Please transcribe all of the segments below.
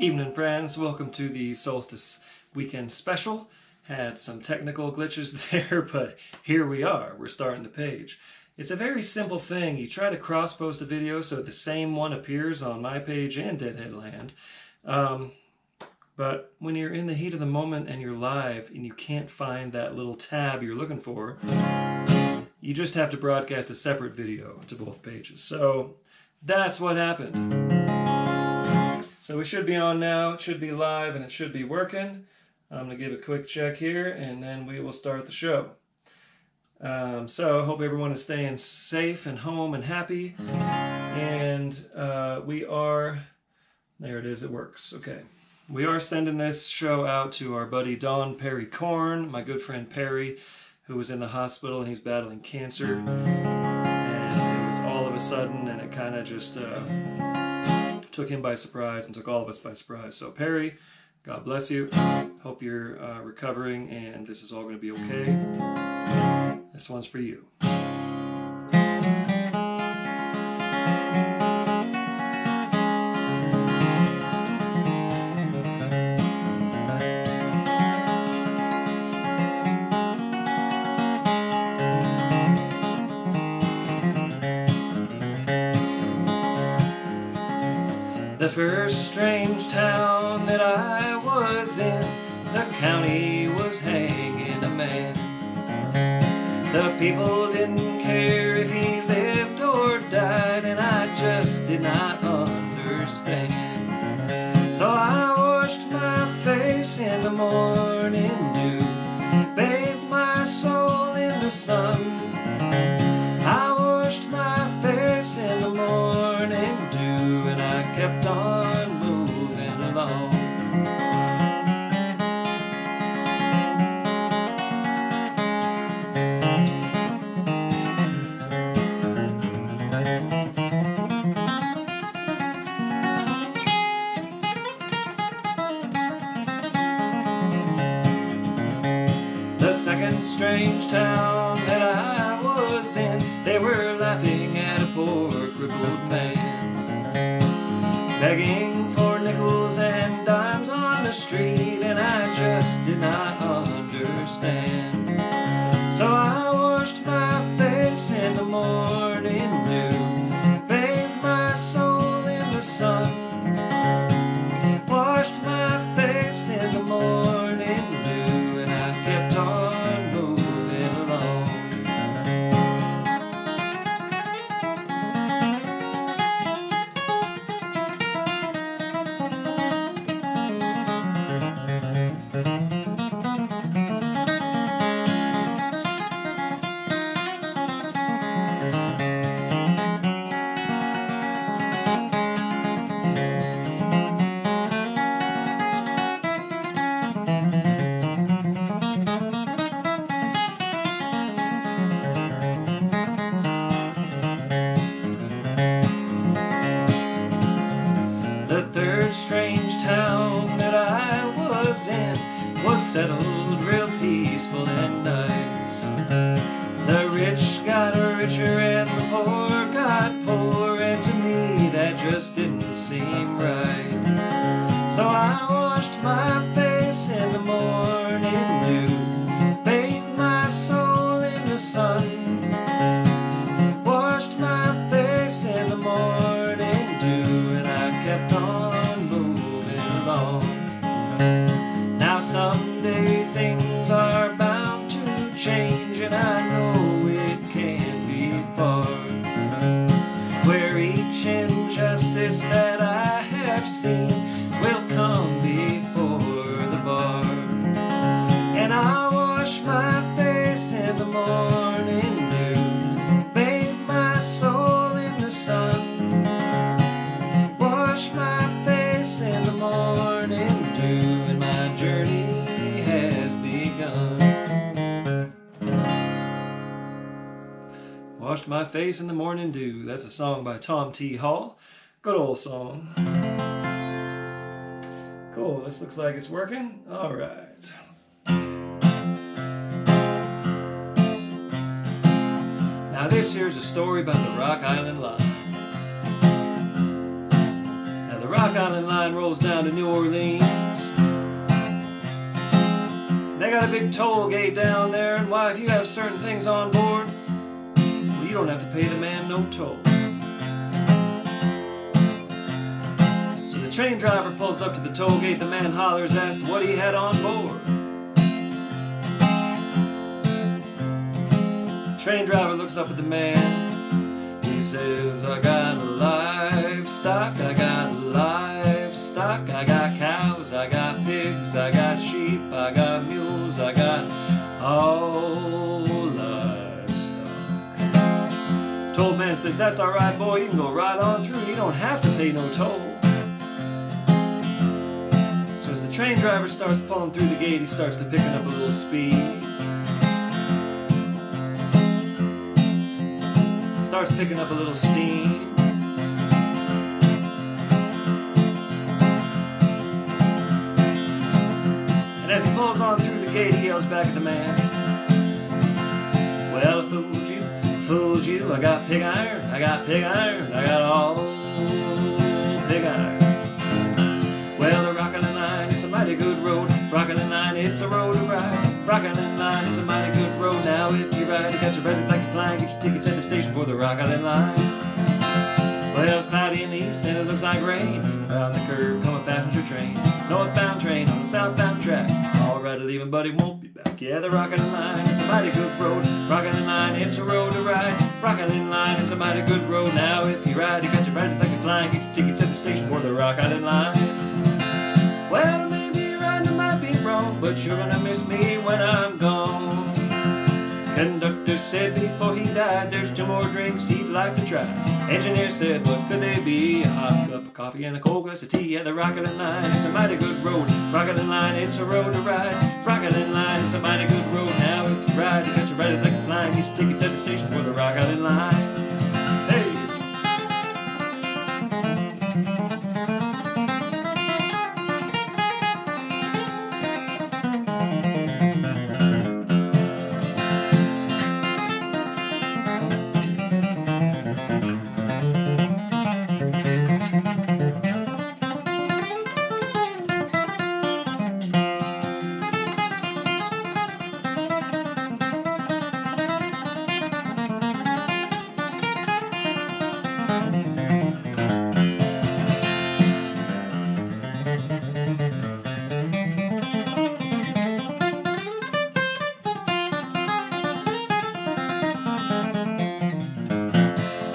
Evening, friends. Welcome to the Solstice weekend special. Had some technical glitches there, but here we are. We're starting the page. It's a very simple thing. You try to cross-post a video so the same one appears on my page and Deadhead Land. But when you're in the heat of the moment and you're live and you can't find that little tab you're looking for, you just have to broadcast a separate video to both pages. So that's what happened. So we should be on now, it should be live, and it should be working. I'm going to give a quick check here, and then we will start the show. So I hope everyone is staying safe and home and happy. And we are, there it is, it works. Okay. We are sending this show out to our buddy Don Perry Korn, my good friend Perry, who was in the hospital and he's battling cancer. And it was all of a sudden, and it kind of just took him by surprise and took all of us by surprise. So Perry, God bless you. Hope you're recovering and this is all going to be okay. This one's for you. The first strange town that I was in, the county was hanging a man. The people didn't care if he lived or died, and I just did not understand. So I washed my face in the morning dew, bathed my soul in the sun. I washed my face in the morning dew, and I kept on moving along. The second strange town that I was in, they were laughing at a poor crippled man, begging for nickels and dimes on the street, and I just did not understand. So I washed my face in the morning dew, bathed my soul in the sun, washed my face in the morning dew, and I kept on moving along. The third strange town that I was in was settled real peaceful and nice. The rich got richer and the poor got poor, and to me that just didn't seem right. So I washed my face in the morning dew, bathed my soul in the sun, washed my face in the morning dew, and I kept on moving along. Now someday things are bound to change, and I know it can't be far, where each injustice that I have seen will come before the bar. And I wash my face in the morning dew, bathe my soul in the sun, wash my face in the morning dew, and my journey has begun. Washed my face in the morning dew. That's a song by Tom T. Hall. Good old song. Cool, this looks like it's working. All right. Now this here's a story about the Rock Island Line. Now the Rock Rock Island line rolls down to New Orleans. They got a big toll gate down there, and why, if you have certain things on board, well, you don't have to pay the man no toll. So the train driver pulls up to the toll gate. The man hollers, asked what he had on board. The train driver looks up at the man. He says, I got livestock, I got livestock, I got cows, I got pigs, I got sheep, I got mules, I got all livestock. Toll man says, that's all right, boy, you can go right on through, you don't have to pay no toll. So as the train driver starts pulling through the gate, he starts to picking up a little speed. Starts picking up a little steam. And as he pulls on through the gate, he yells back at the man, well, I fooled you, I got pig iron, I got pig iron, I got all pig iron. Well, the Rock Island line, it's a mighty good road. Rock Island line, it's the road to ride. Rock Island line, it's a mighty good road. Now if you ride, you got your red like you're flying. Get your tickets at the station for the Rock Island line. Well, it's cloudy in the east and it looks like rain. Around the curve come a passenger train. Northbound train on the southbound track. All right, leaving, but it won't be back. Yeah, the Rock Island line, it's a mighty good road. Rock Island line, it's a road to ride. Rock Island line, it's a mighty good road. Now if you ride, you got your red like you're flying. Get your tickets at the station for the Rock Island line. Well, maybe right, I might be wrong, but you're gonna miss me when I'm gone. Conductor said before he died, there's 2 more drinks he'd like to try. Engineer said, what could they be? A hot cup of coffee and a cold glass of tea. At the Rock Island line, it's a mighty good road. Rock Island line, it's a road to ride. Rock Island line, it's a mighty good road. Now if you ride, you got your ride like a flying. Get your tickets at the station for the Rock Island line. Hey!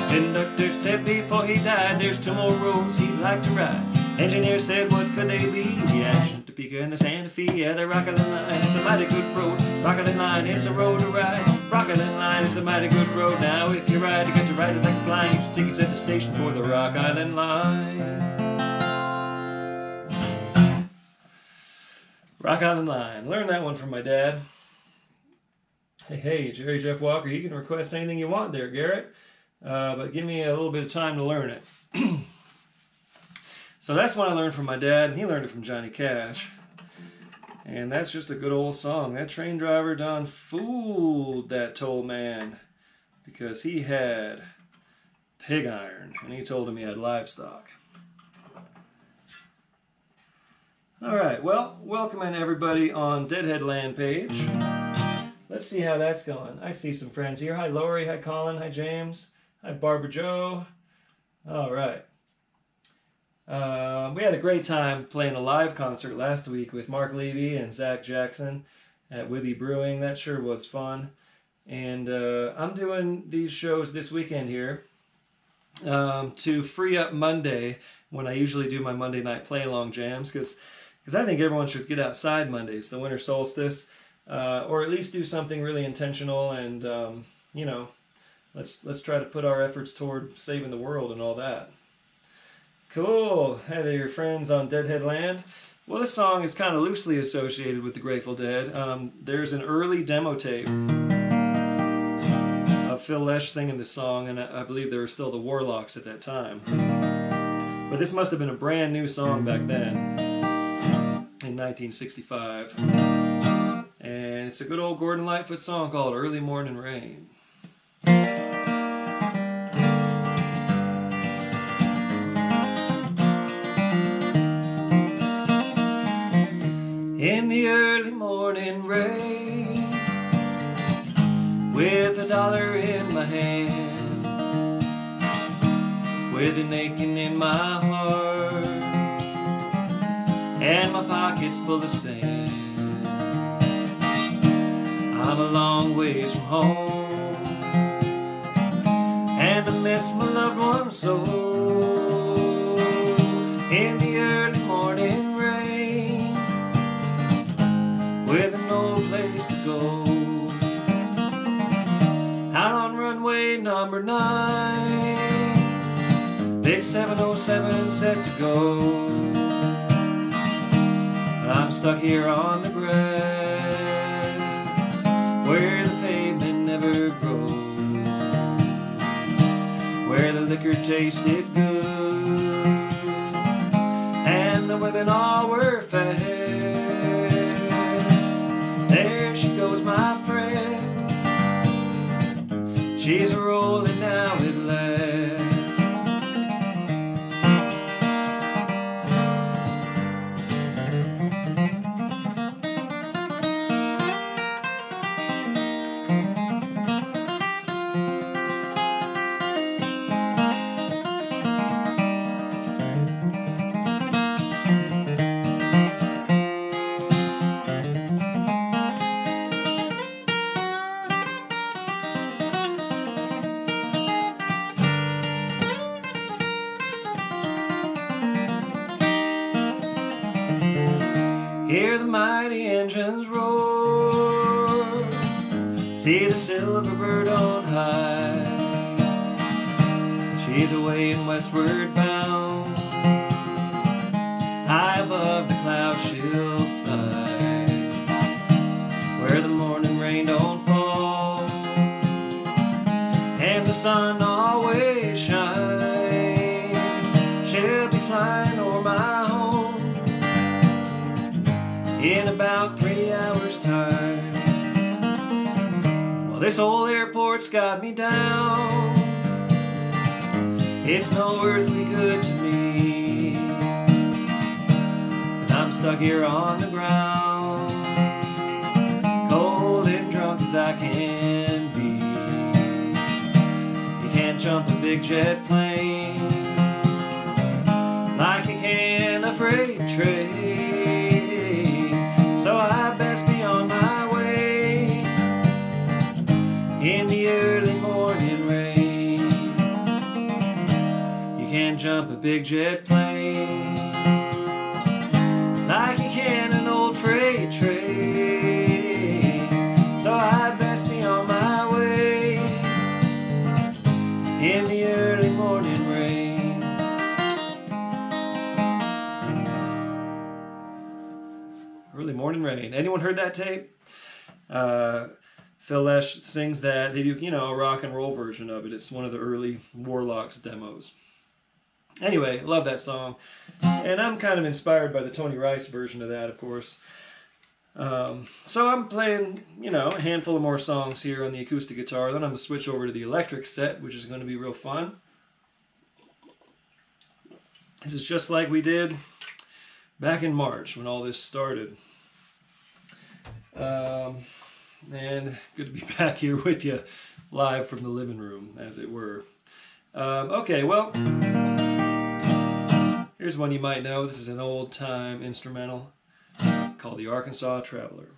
Conductor said before he died, there's 2 more roads he'd like to ride. Engineer said, what could they be? The Action, Topeka, and the Santa Fe. Yeah, the Rock Island line, it's a mighty good road. Rock Island line, it's a road to ride. Rock Island line, it's a mighty good road. Now if you ride, you got to ride it like a flying. Get your tickets at the station for the Rock Island line. Rock Island line. Learn that one from my dad. Hey, Jerry Jeff Walker, you can request anything you want there, Garrett. But give me a little bit of time to learn it. So that's what I learned from my dad, and he learned it from Johnny Cash. And that's just a good old song. That train driver done fooled that toll man because he had pig iron, and he told him he had livestock. All right, well, welcome in everybody on Deadhead Land page. Let's see how that's going. I see some friends here. Hi, Lori. Hi, Colin. Hi, James. Hi, Barbara Joe. All right. We had a great time playing a live concert last week with Mark Levy and Zach Jackson at Wibby Brewing. That sure was fun. And I'm doing these shows this weekend here to free up Monday when I usually do my Monday night play-along jams, because I think everyone should get outside Monday. It's the winter solstice. Or at least do something really intentional, and you know, let's try to put our efforts toward saving the world and all that. Cool. Hey there, your friends on Deadhead Land. Well, this song is kind of loosely associated with the Grateful Dead. There's an early demo tape of Phil Lesh singing this song, and I believe there were still the Warlocks at that time. But this must have been a brand new song back then, in 1965. And it's a good old Gordon Lightfoot song called Early Morning Rain. the early morning rain, with $1 in my hand, with an aching in my heart, and my pockets full of sand. I'm a long ways from home, and I miss my loved one so. In the early morning rain, with no place to go, out on runway number 9, big 707 set to go. But I'm stuck here on the grass, where the pavement never grows, where the liquor tasted good, and the women all were fast. There she goes, my friend, she's rolling now at last. Hear the mighty engines roar, see the silver bird on high. She's away and westward bound, high above the clouds she'll fly, where the morning rain don't fall, and the sun always shines. She'll be flying o'er my home in about 3 hours' time. Well, this old airport's got me down, it's no earthly good to me, 'cause I'm stuck here on the ground, cold and drunk as I can be. You can't jump a big jet plane like you can a freight train. So I best be on my way in the early morning rain. You can't jump a big jet plane like you can an old freight train. So I best be on my way in the early morning rain. Early morning rain. Anyone heard that tape? Phil Lesh sings that. They do, a rock and roll version of it. It's one of the early Warlocks demos. Anyway, love that song. And I'm kind of inspired by the Tony Rice version of that, of course. So I'm playing, a handful of more songs here on the acoustic guitar. Then I'm going to switch over to the electric set, which is going to be real fun. This is just like we did back in March when all this started. And good to be back here with you live from the living room, as it were. Okay, well, here's one you might know. This is an old-time instrumental called the Arkansas Traveler.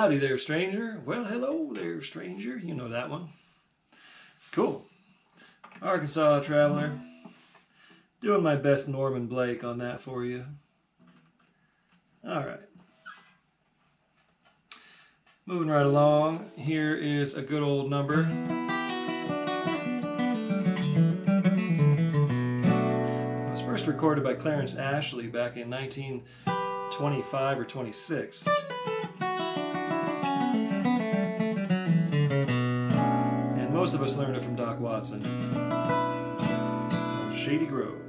Howdy there, stranger. Well, hello there, stranger. You know that one. Cool. Arkansas Traveler. Doing my best Norman Blake on that for you. All right. Moving right along. Here is a good old number. It was first recorded by Clarence Ashley back in 1925 or 26. And most of us learned it from Doc Watson. Called Shady Grove.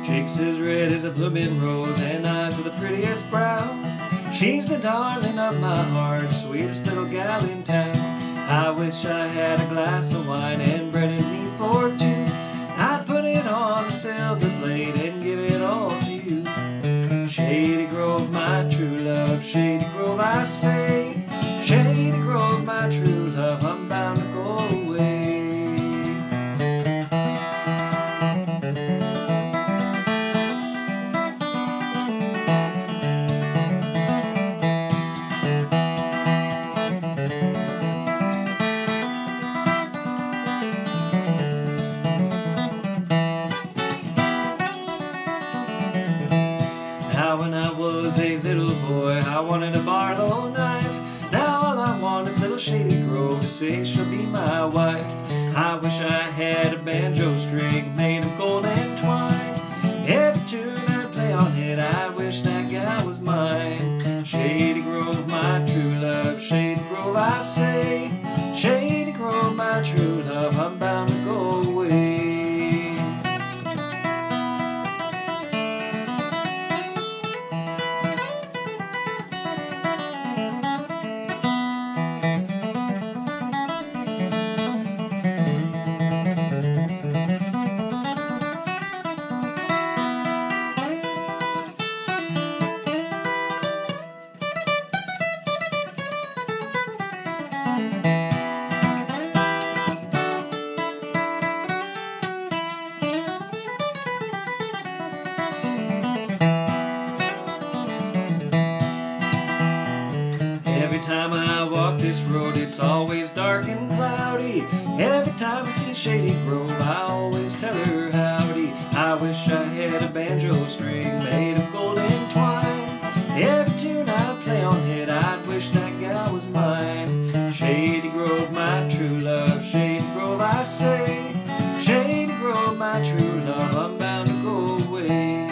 Cheeks as red as a blooming rose and eyes of the prettiest brown. She's the darling of my heart, sweetest little gal in town. I wish I had a glass of wine and bread and meat for two. I'd put it on a silver plate and give it all to you. Shady Grove, my true love, Shady Grove, I say. Shady Grove, my true love, I'm bound to go away. Now when I was a little boy, I wanted a Barlow knife. Now all I want is little Shady Grove to say she'll be my wife. I wish I had a banjo string made of gold and twine. Every tune I play on it, I wish that gal was mine. Shady Grove, my true love, Shady Grove, I say. Shady Grove, my true love, I'm bound to go away. Every time I walk this road, it's always dark and cloudy. Every time I see Shady Grove, I always tell her howdy. I wish I had a banjo string made of gold and twine. Every tune I play on it, I'd wish that gal was mine. Shady Grove, my true love, Shady Grove, I say. Shady Grove, my true love, I'm bound to go away.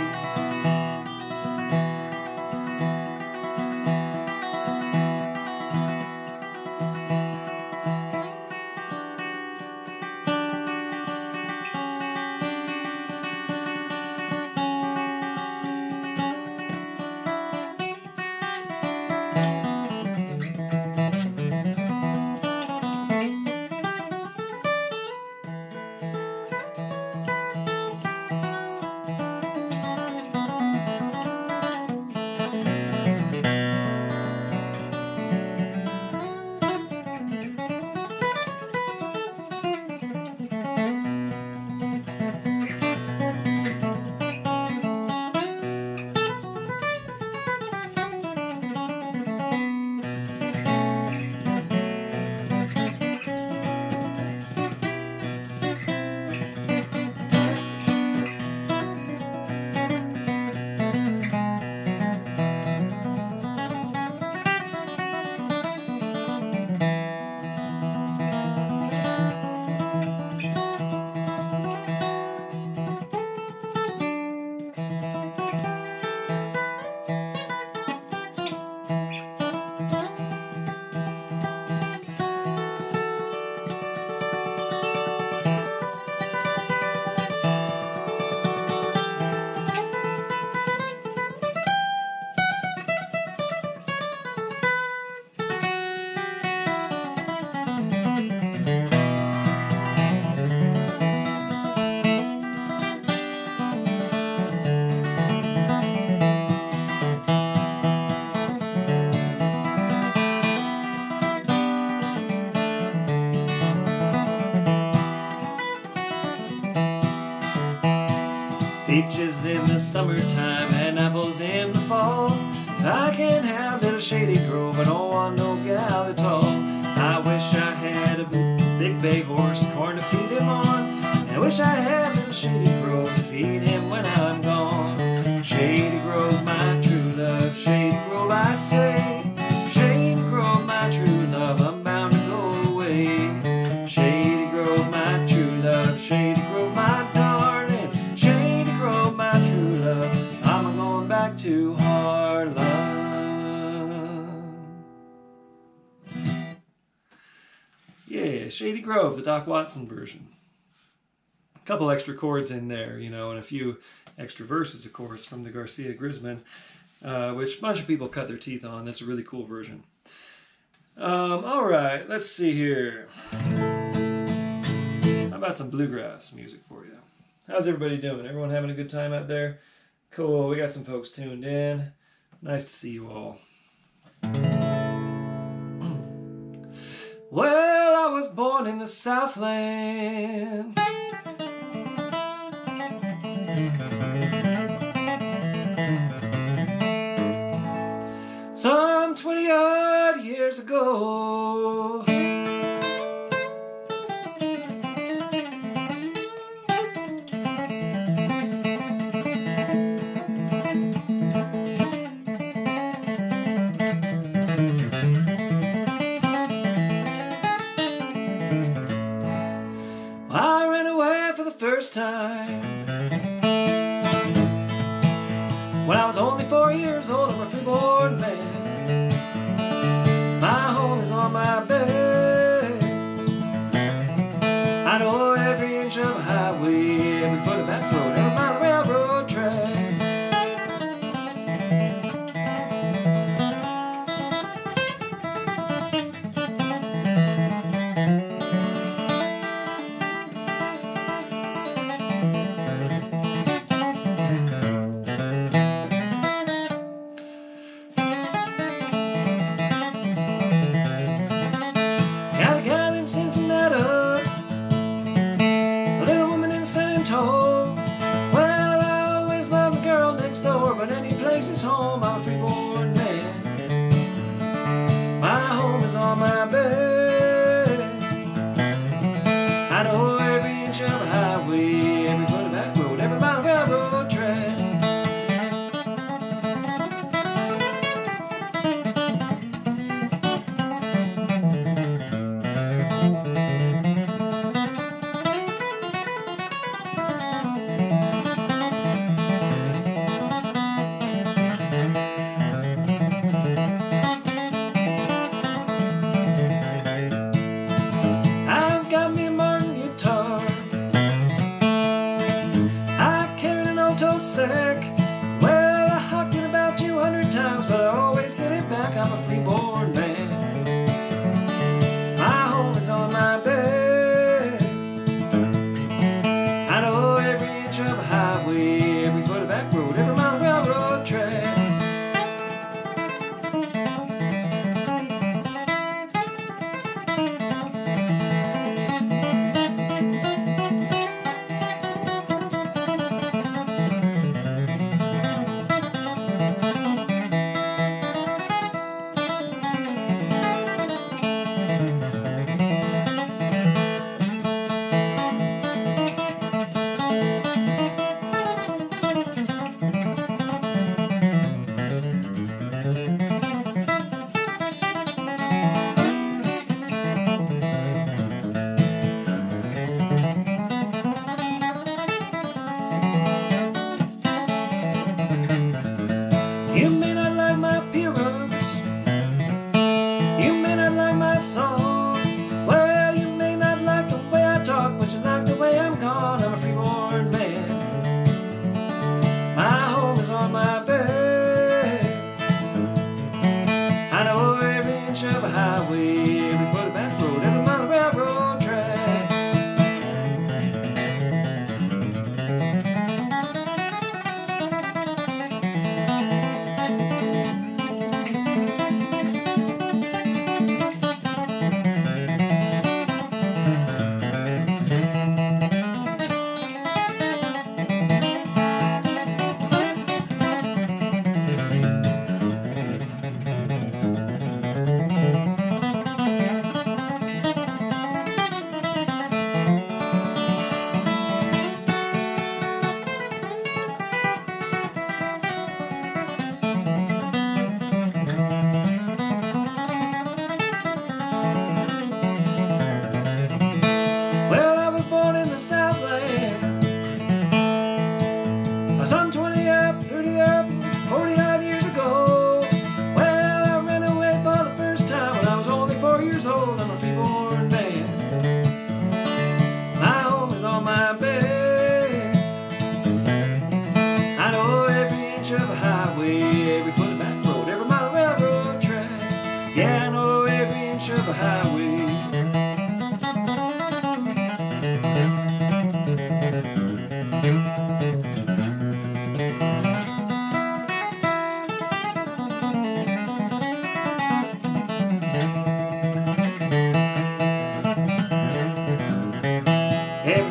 peaches in the summertime and apples in the fall. I can't have little Shady Grove, I don't want no gal at all. I wish I had a big bay horse, corn to feed him on. I wish I had little Shady Grove to feed him when I'm gone. Shady Grove, my true love, Shady Grove, I say. Shady Grove, my true love, I'm bound to go away. Shady Grove, my true love, Shady Grove, my darling. Shady Grove, my true love, I'm going back to Harlem. Yeah, Shady Grove, the Doc Watson version. A couple extra chords in there, you know, and a few extra verses, of course, from the Garcia Grisman, which a bunch of people cut their teeth on. That's a really cool version. All right, let's see here. How about some bluegrass music for you? How's everybody doing? Everyone having a good time out there? Cool, we got some folks tuned in. Nice to see you all. Well, I was born in the Southland. Some 20-odd years ago. I ran away for the first time when I was only 4 years old. I'm a freeborn man. My home is on my bed. I know every inch of a highway, every foot of back road, every mile of railroad track. But any place is home, I'm a freeborn man. My home is on my bed. I know every inch of a highway, every foot of back road, every mile of railroad track.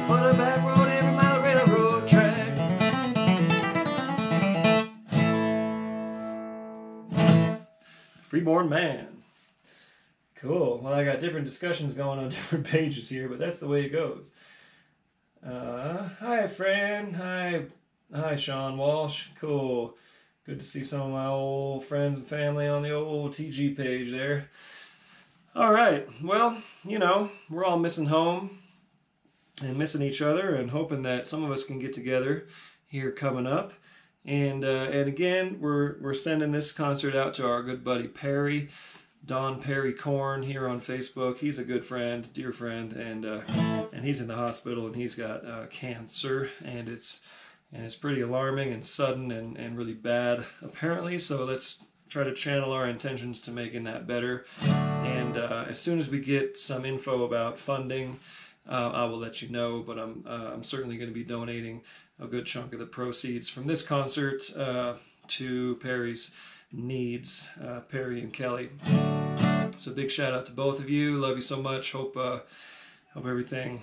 for the back road, every mile railroad track. Freeborn Man. Cool. Well, I got different discussions going on different pages here, but that's the way it goes. Hi, Fran. Hi, Sean Walsh. Cool. Good to see some of my old friends and family on the old TG page there. All right. Well, you know, we're all missing home and missing each other, and hoping that some of us can get together here coming up. And again, we're sending this concert out to our good buddy Perry, Don Perry Korn, here on Facebook. He's a good friend, dear friend, and he's in the hospital, and he's got cancer, and it's pretty alarming and sudden and really bad apparently. So let's try to channel our intentions to making that better. And as soon as we get some info about funding, I will let you know. But I'm certainly going to be donating a good chunk of the proceeds from this concert to Perry's needs, Perry and Kelly. So big shout out to both of you. Love you so much. Hope everything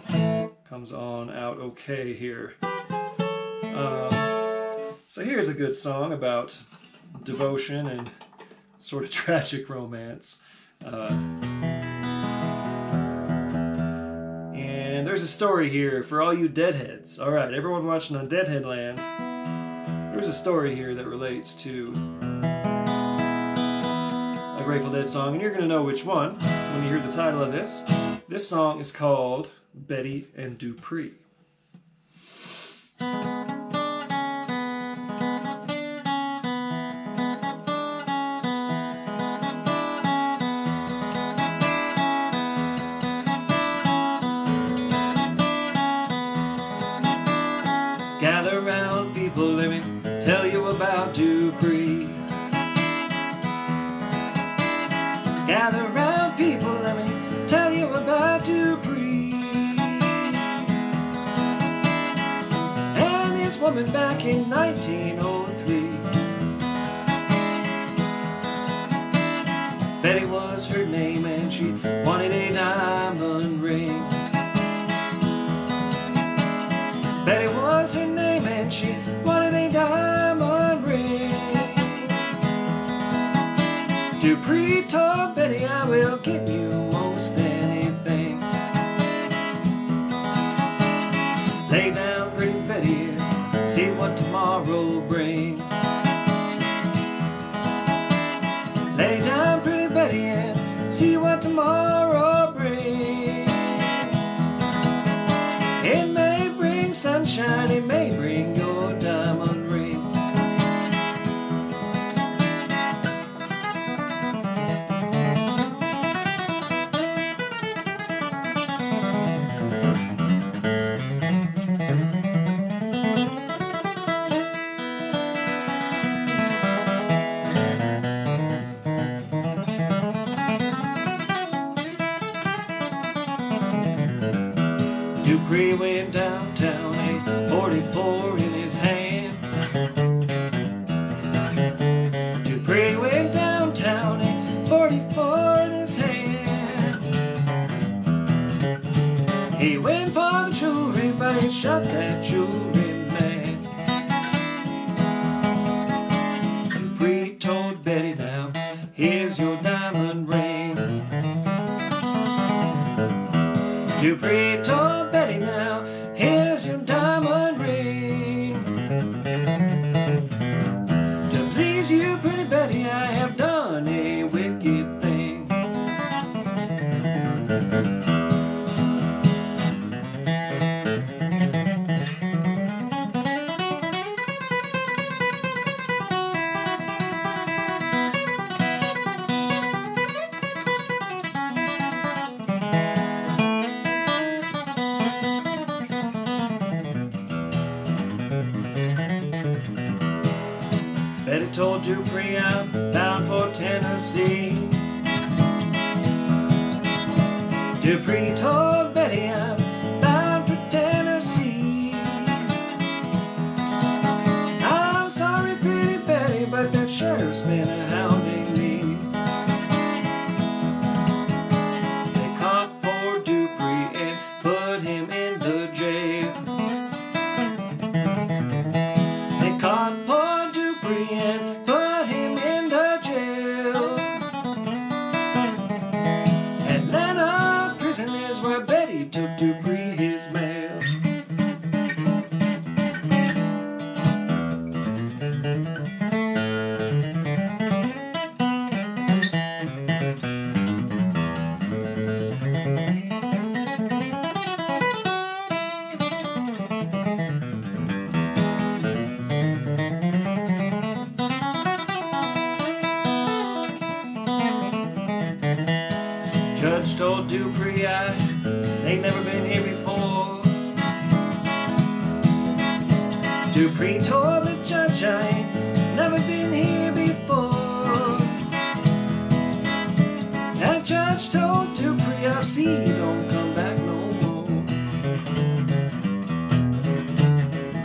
comes on out okay here. So here's a good song about devotion and sort of tragic romance. And there's a story here for all you deadheads. All right, everyone watching on Deadhead Land, there's a story here that relates to a Grateful Dead song, and you're going to know which one when you hear the title of this. This song is called Betty and Dupree. Gather round, people, let me tell you about Dupree. Gather round, people, let me tell you about Dupree. And his woman back in 1903. Betty was her name, and she wanted a diamond ring. Betty was her name, and she wanted a diamond ring. Dupree told Betty, I will give you most anything. Lay down, pretty Betty, and see what tomorrow brings. Lay down, pretty Betty, and see what tomorrow brings. It may bring sunshine, it may bring your diamond ring. Dupree went downtown, a 44 in his hand. Dupree went downtown, a 44 in his hand. He went for the jewelry, but he shot that jewelry man. Dupree told Betty, now here's your diamond ring. Dupree told Betty, now here's your diamond ring. To please you, pretty Betty, I have done a wicked thing. Betty told Dupree, I'm bound for Tennessee. Dupree told Betty, I'm bound for Tennessee. I'm sorry, pretty Betty, but that sheriff's been hounding me. They caught poor Dupree and put him in the jail. judge told Dupree they'd never been here before. Dupree told the judge I ain't never been here before. That judge told Dupree, I see you don't come back no more.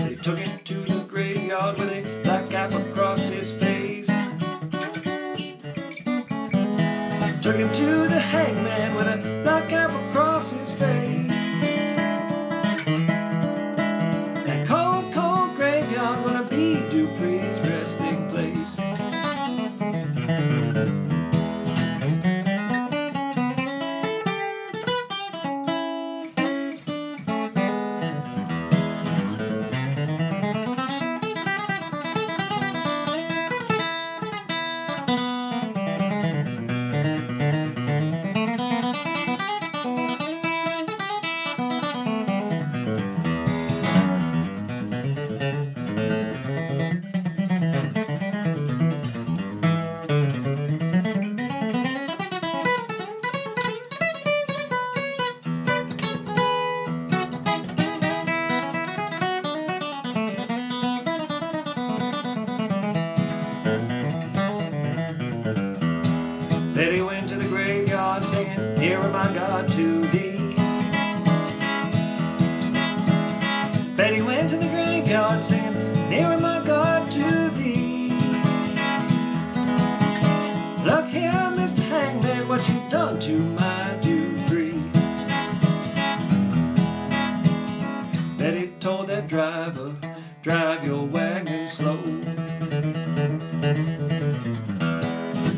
They took him to the graveyard with a black cap across his face. Took him to the hangman with a black cap across his face. That cold, cold graveyard gonna be Dupree's resting place. Betty went to the graveyard saying, nearer my God to thee. Betty went to the graveyard singing, nearer my God to thee. Look here, Mr. Hangman, what you done to my Dupree. Betty told that driver, drive your wagon slow.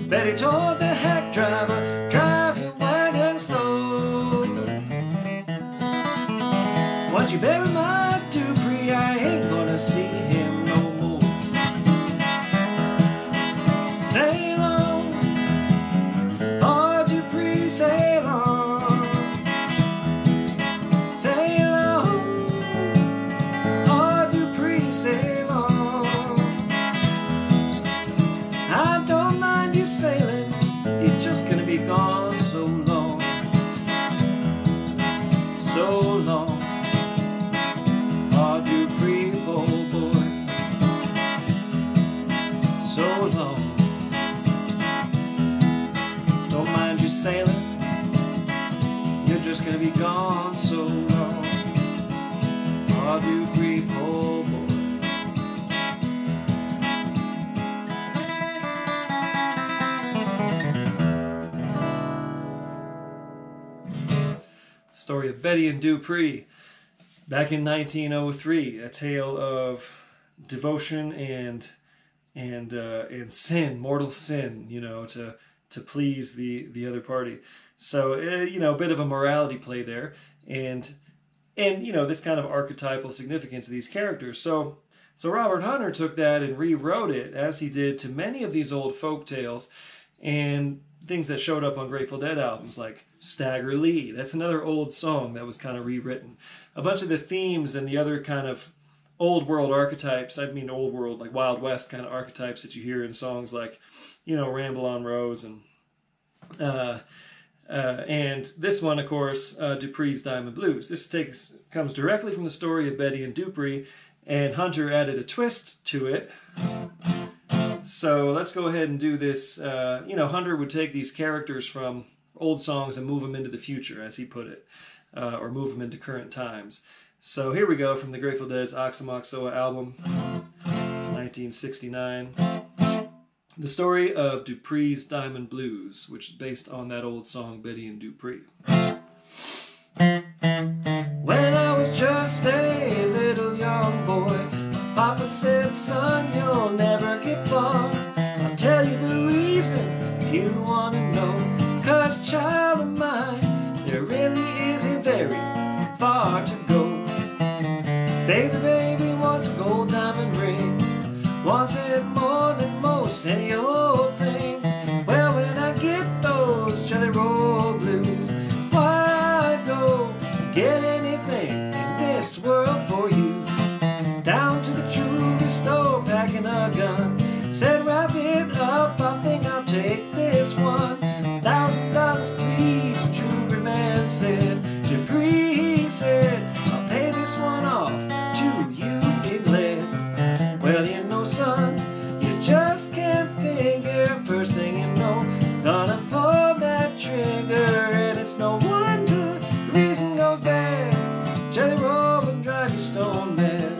Betty told the hack driver, drive your wagon slow. Once you bury my Dupree, I ain't gonna see him no more. Sail on, oh Dupree, sail on. Sail on, oh Dupree, sail on. I don't mind you sailing, you're just gonna be gone so long. So long. Oh, Dupree, old boy. So long. Don't mind you sailing, you're just gonna be gone so long. Oh, Dupree, old boy. Story of Betty and Dupree. Back in 1903, a tale of devotion and sin, mortal sin, to please the other party. So a bit of a morality play there, and this kind of archetypal significance of these characters. So Robert Hunter took that and rewrote it, as he did to many of these old folk tales and things that showed up on Grateful Dead albums, like Stagger Lee. That's another old song that was kind of rewritten. A bunch of the themes and the other kind of old world archetypes, I mean old world, like Wild West kind of archetypes that you hear in songs like, Ramble on Rose and this one, of course, Dupree's Diamond Blues. This comes directly from the story of Betty and Dupree, and Hunter added a twist to it. So let's go ahead and do this. Hunter would take these characters from old songs and move them into the future, as he put it, or move them into current times. So here we go from the Grateful Dead's Oxomoxoa album, 1969. The story of Dupree's Diamond Blues, which is based on that old song, Betty and Dupree. When I was just a little young boy, Papa said, son, you'll never get far. I'll tell you the reason if you want to know. 'Cause child of mine, there really isn't very far to go. Baby wants a gold diamond ring, wants it more than most any old thing. Well, when I get those Jelly Roll Blues, why I'd go get anything in this world for you. Down to the jewelry store packing a gun, said wrap it up, I think I'll take this one. $1,000 please, true stone bed.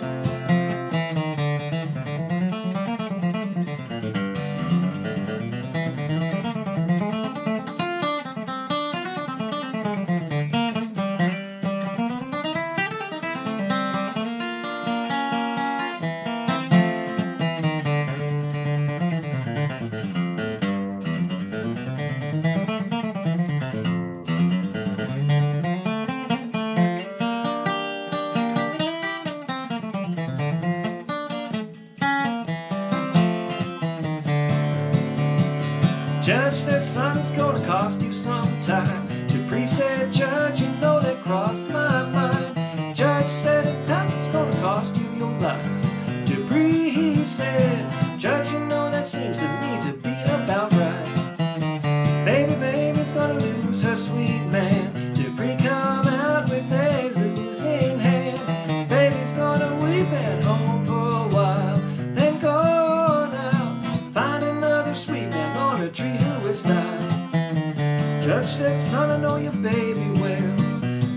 Judge said, son, it's gonna cost you some time. Dupree said, Judge, you know that crossed my mind. Judge said, in fact, it's gonna cost you your life. Dupree, he said, Judge, you know that seems to me to be about right. Baby's gonna lose her sweet man. Dupree come out with a losing hand. Baby's gonna weep at home for a while, then go on out, find another sweet man, gonna treat her with style. Judge said, son, I know your baby well,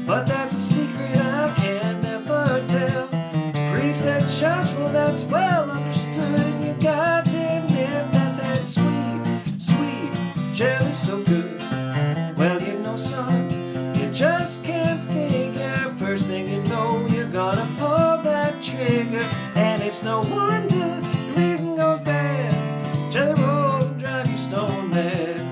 but that's a secret I can never tell. Dupree said, Judge, well, that's well understood, and you got to admit that that's sweet, sweet jelly's so good. Well, you know, son, you just can't figure. First thing you know, you're gonna pull that trigger, and it's no wonder the reason goes bad. Jelly roll and drive you stone mad.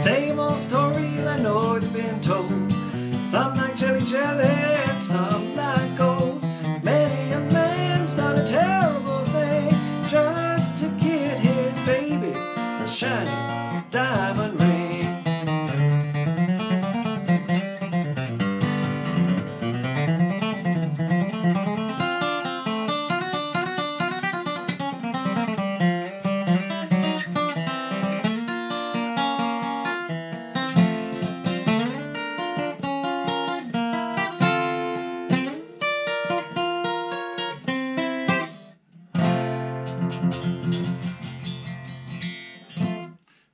Same old story, and I know it's been told. Some like jelly jelly, and some like gold. Many a man's done a terrible thing just to get his baby a shiny diamond ring.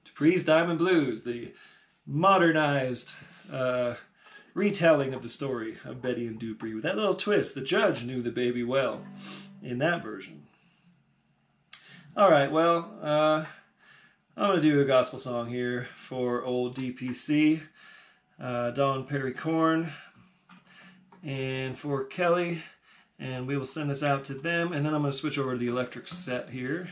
Dupree's Diamond Blues, the modernized retelling of the story of Betty and Dupree, with that little twist. The judge knew the baby well in that version. All right, well, I'm going to do a gospel song here for old DPC, Don Perry Corn, and for Kelly, and we will send this out to them, and then I'm going to switch over to the electric set here.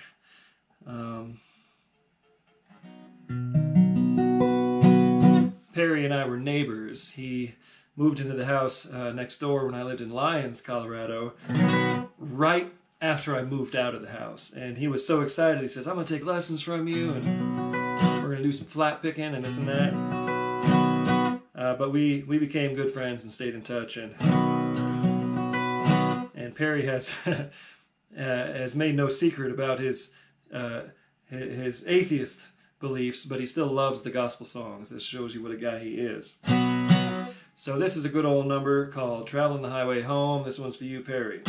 Perry and I were neighbors. He moved into the house next door when I lived in Lyons, Colorado, right after I moved out of the house. And he was so excited. He says, I'm going to take lessons from you, and we're going to do some flat picking and this and that. But we became good friends and stayed in touch. And Perry has made no secret about his atheist beliefs, but he still loves the gospel songs. This shows you what a guy he is. So this is a good old number called Traveling the Highway Home. This one's for you, Perry.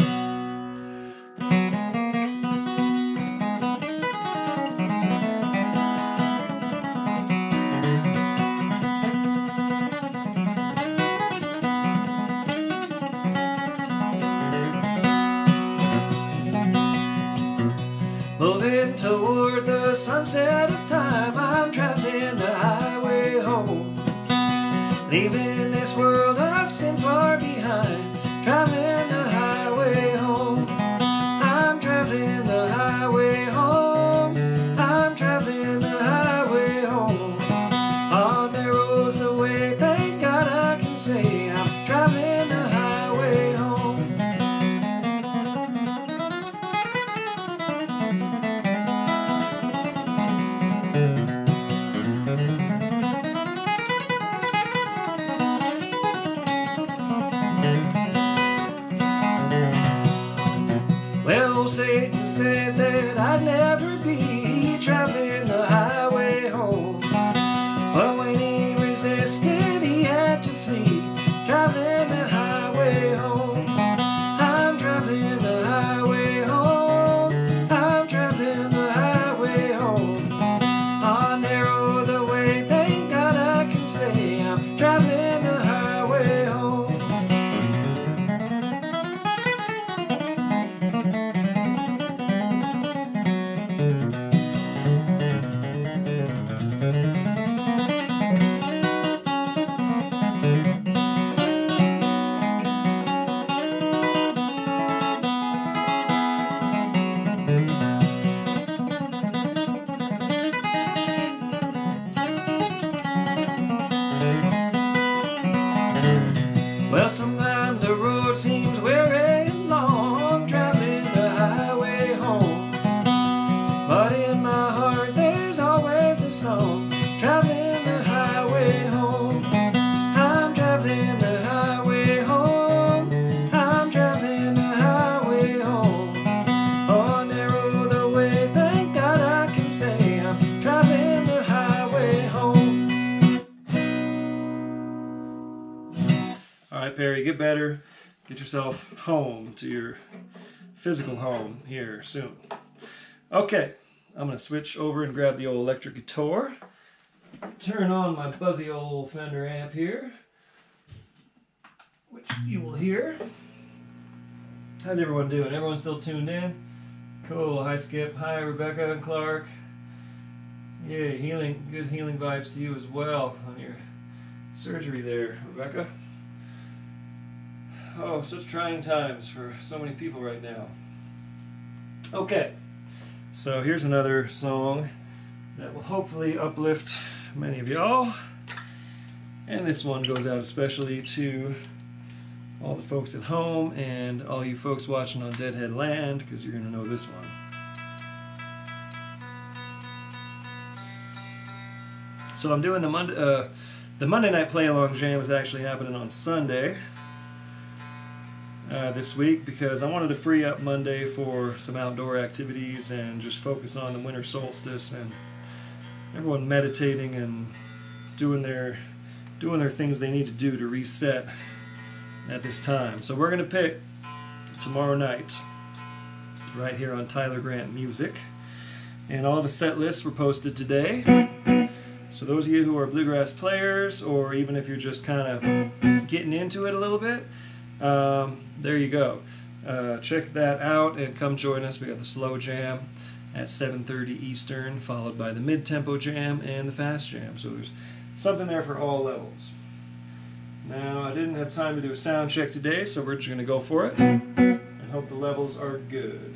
Moving toward the sunset of time, I'm traveling the highway. leaving this world of sin far behind, traveling the highway home. I'm traveling the highway home. I'm traveling the highway home. On narrow's the way, thank God I can say I'm traveling the highway home. Well, Satan said that I'd never be traveling the highway home, but when he resisted, he had to flee, traveling the highway home. I'm traveling the highway home. I'm traveling the highway home. On narrow the way, thank God I can say I'm traveling the highway home. Well, sometimes the road seems weary and long, traveling the highway home, but in my heart there's always the song, traveling the highway home. I'm traveling the highway home. I'm traveling the highway home. Oh, narrow the way, thank God I can say I'm traveling the highway home. All right, Perry, get better. Get yourself home to your physical home here soon. Okay, I'm going to switch over and grab the old electric guitar. Turn on my buzzy old Fender amp here, which you will hear. How's everyone doing? Everyone still tuned in? Cool. Hi, Skip. Hi, Rebecca and Clark. Yeah, good healing vibes to you as well on your surgery there, Rebecca. Oh, such trying times for so many people right now. Okay, so here's another song that will hopefully uplift many of y'all. And this one goes out especially to all the folks at home and all you folks watching on Deadhead Land, because you're going to know this one. So I'm doing the Monday night play-along jam is actually happening on Sunday. This week, because I wanted to free up Monday for some outdoor activities and just focus on the winter solstice and everyone meditating and doing their things they need to do to reset at this time. So we're going to pick tomorrow night right here on Tyler Grant Music, and all the set lists were posted today. So those of you who are bluegrass players, or even if you're just kind of getting into it a little bit, there you go. Check that out and come join us. We got the slow jam at 7:30 Eastern, followed by the mid-tempo jam and the fast jam. So there's something there for all levels. Now, I didn't have time to do a sound check today, so we're just going to go for it and hope the levels are good.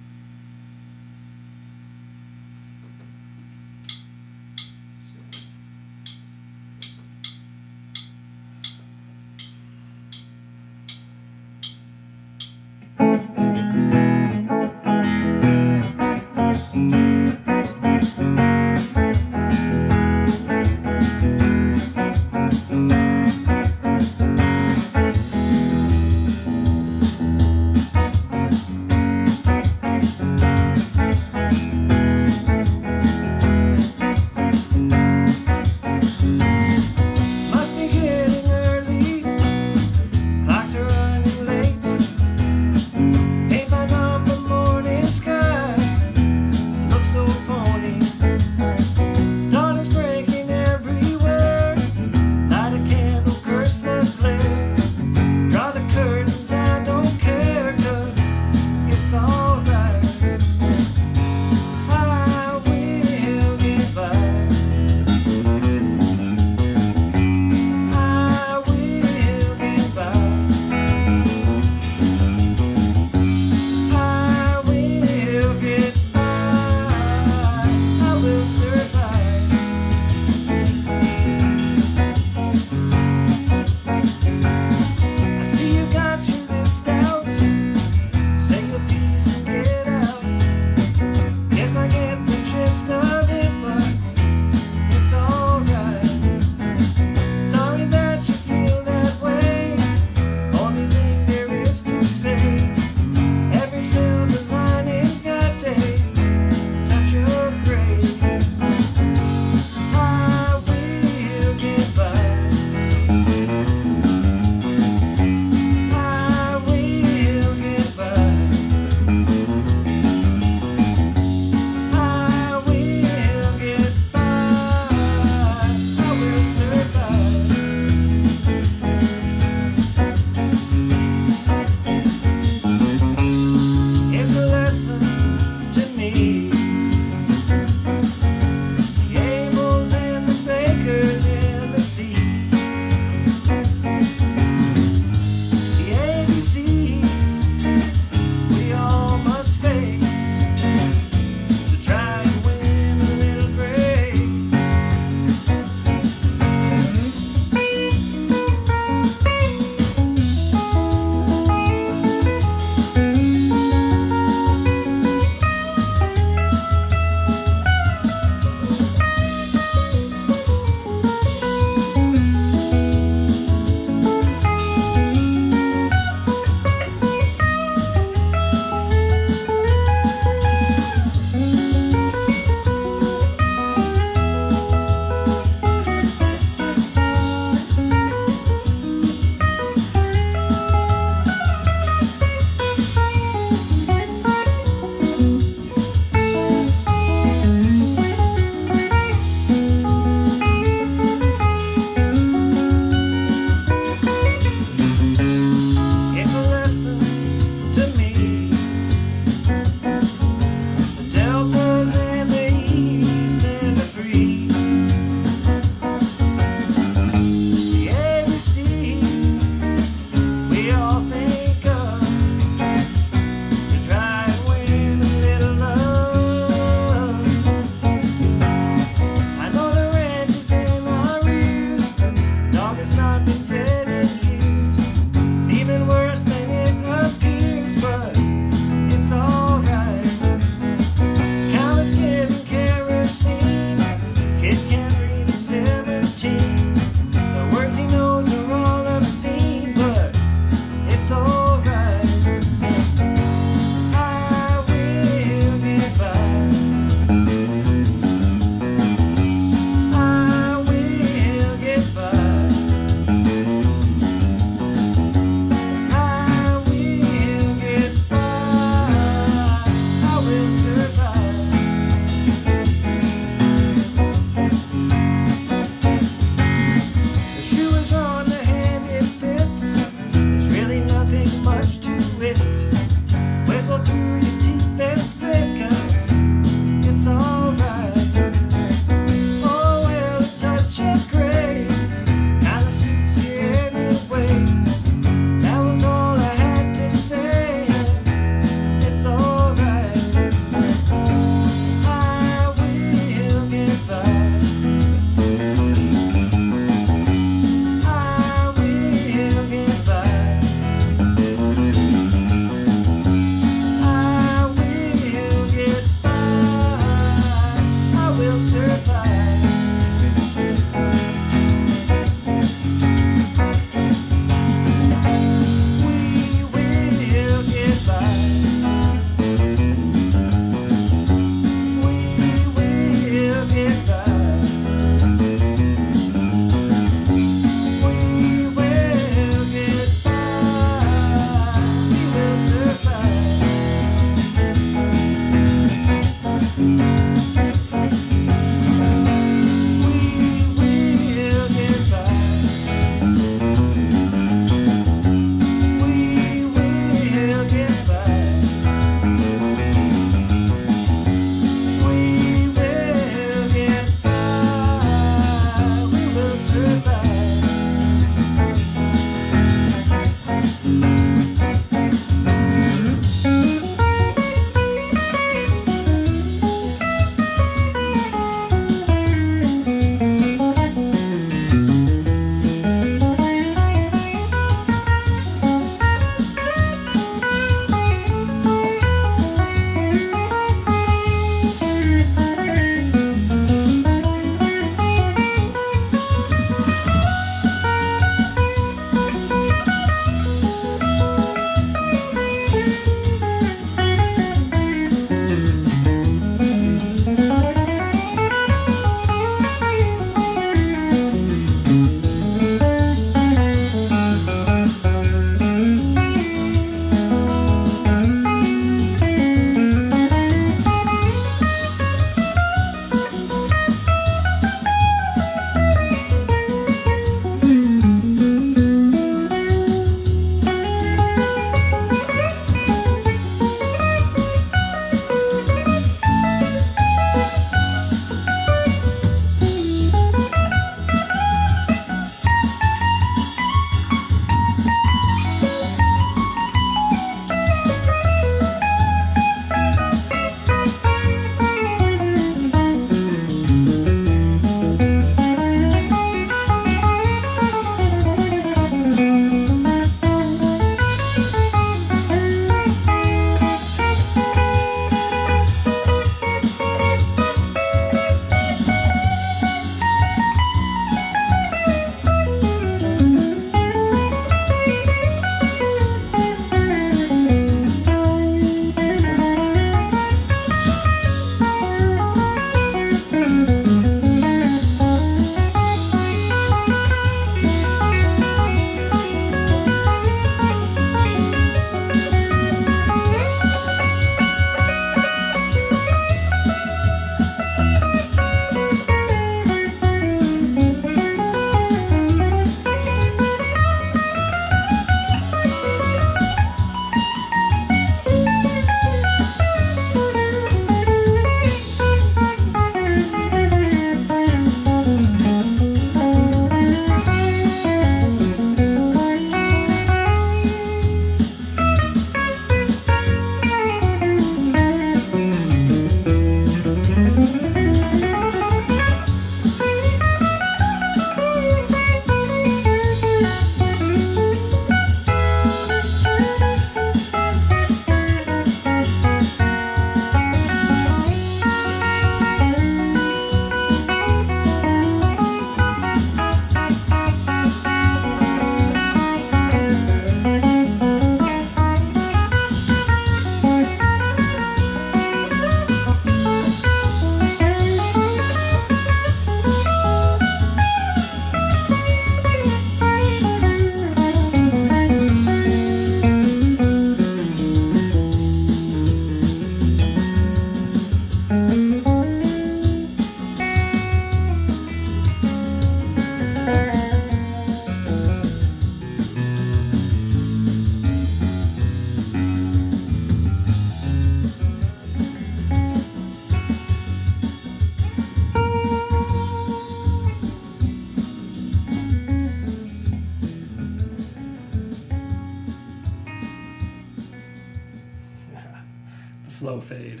slow fade.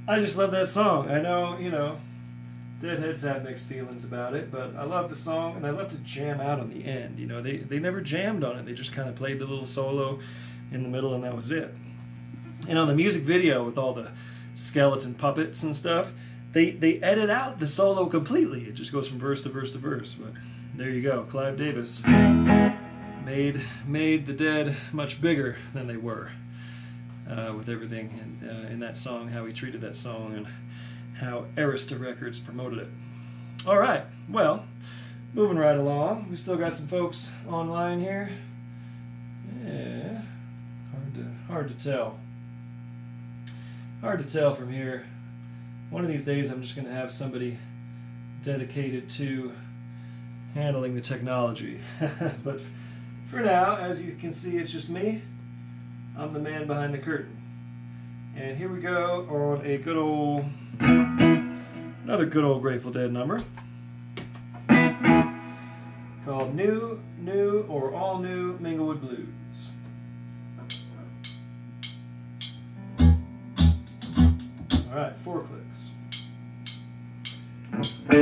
I just love that song. I know, you know, Deadheads have mixed feelings about it, but I love the song, and I love to jam out on the end. You know, they never jammed on it. They just kind of played the little solo in the middle, and that was it. And on the music video with all the skeleton puppets and stuff, they edit out the solo completely. It just goes from verse to verse to verse. But there you go. Clive Davis made the Dead much bigger than they were with everything in that song, how he treated that song, and how Arista Records promoted it. All right, well, moving right along. We still got some folks online here. Yeah, hard to tell. Hard to tell from here One of these days I'm just going to have somebody dedicated to handling the technology. But for now, as you can see, it's just me. I'm the man behind the curtain. And here we go on a good old, another good old Grateful Dead number called New, or All New Minglewood Blues. All right, 4 clicks. I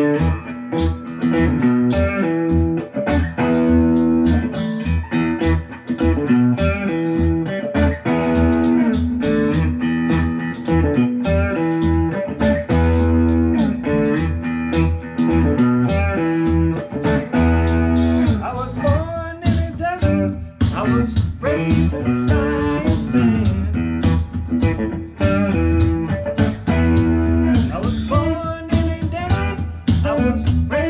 was born in a desert. I was raised in a lion's den. I was born in a desert. I was raised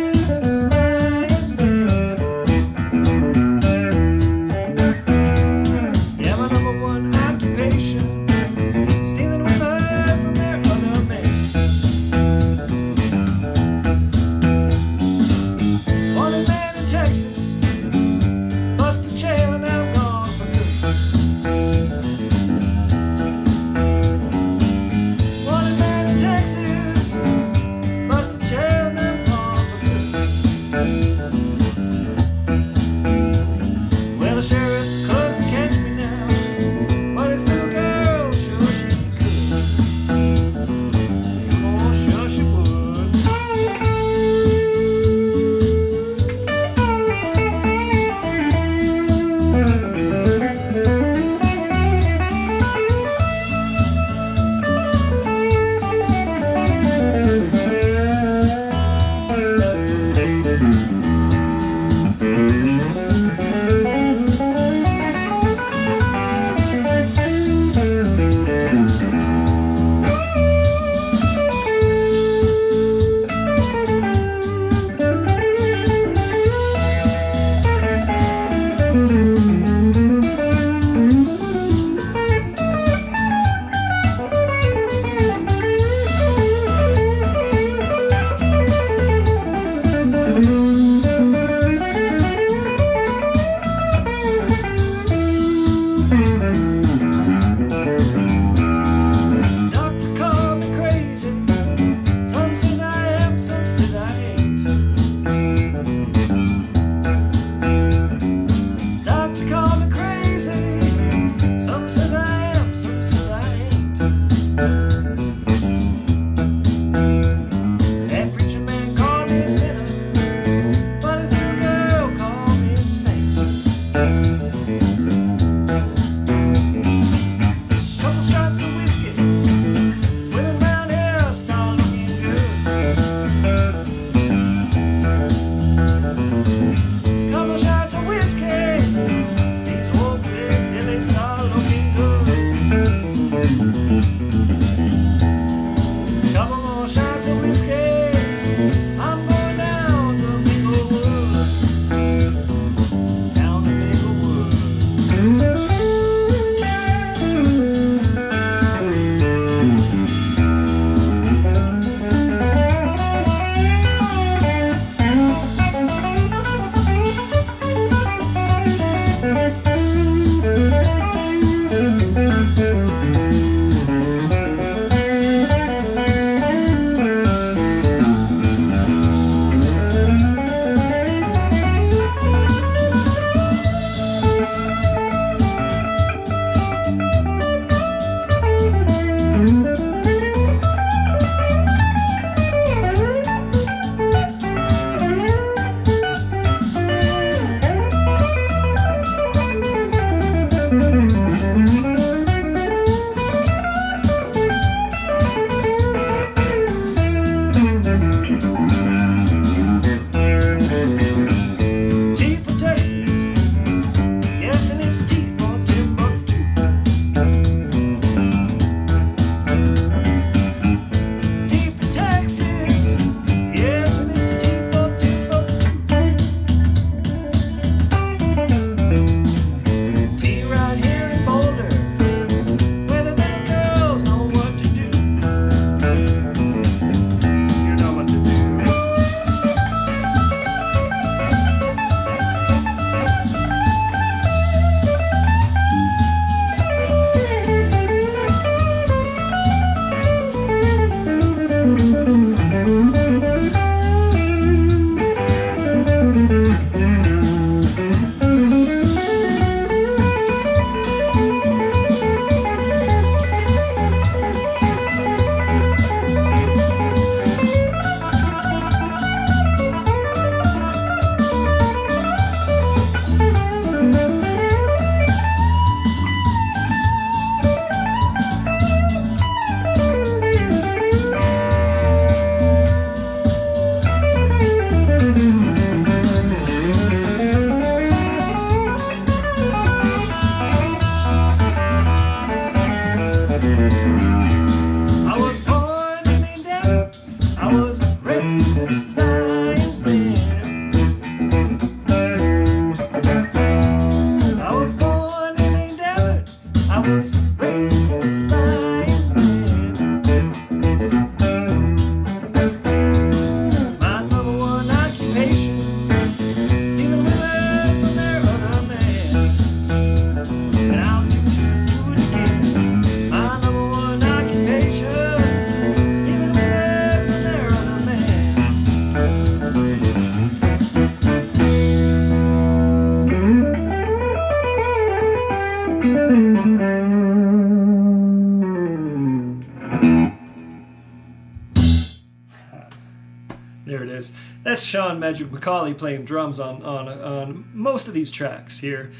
There it is. That's Sean Magic McCauley playing drums on most of these tracks here.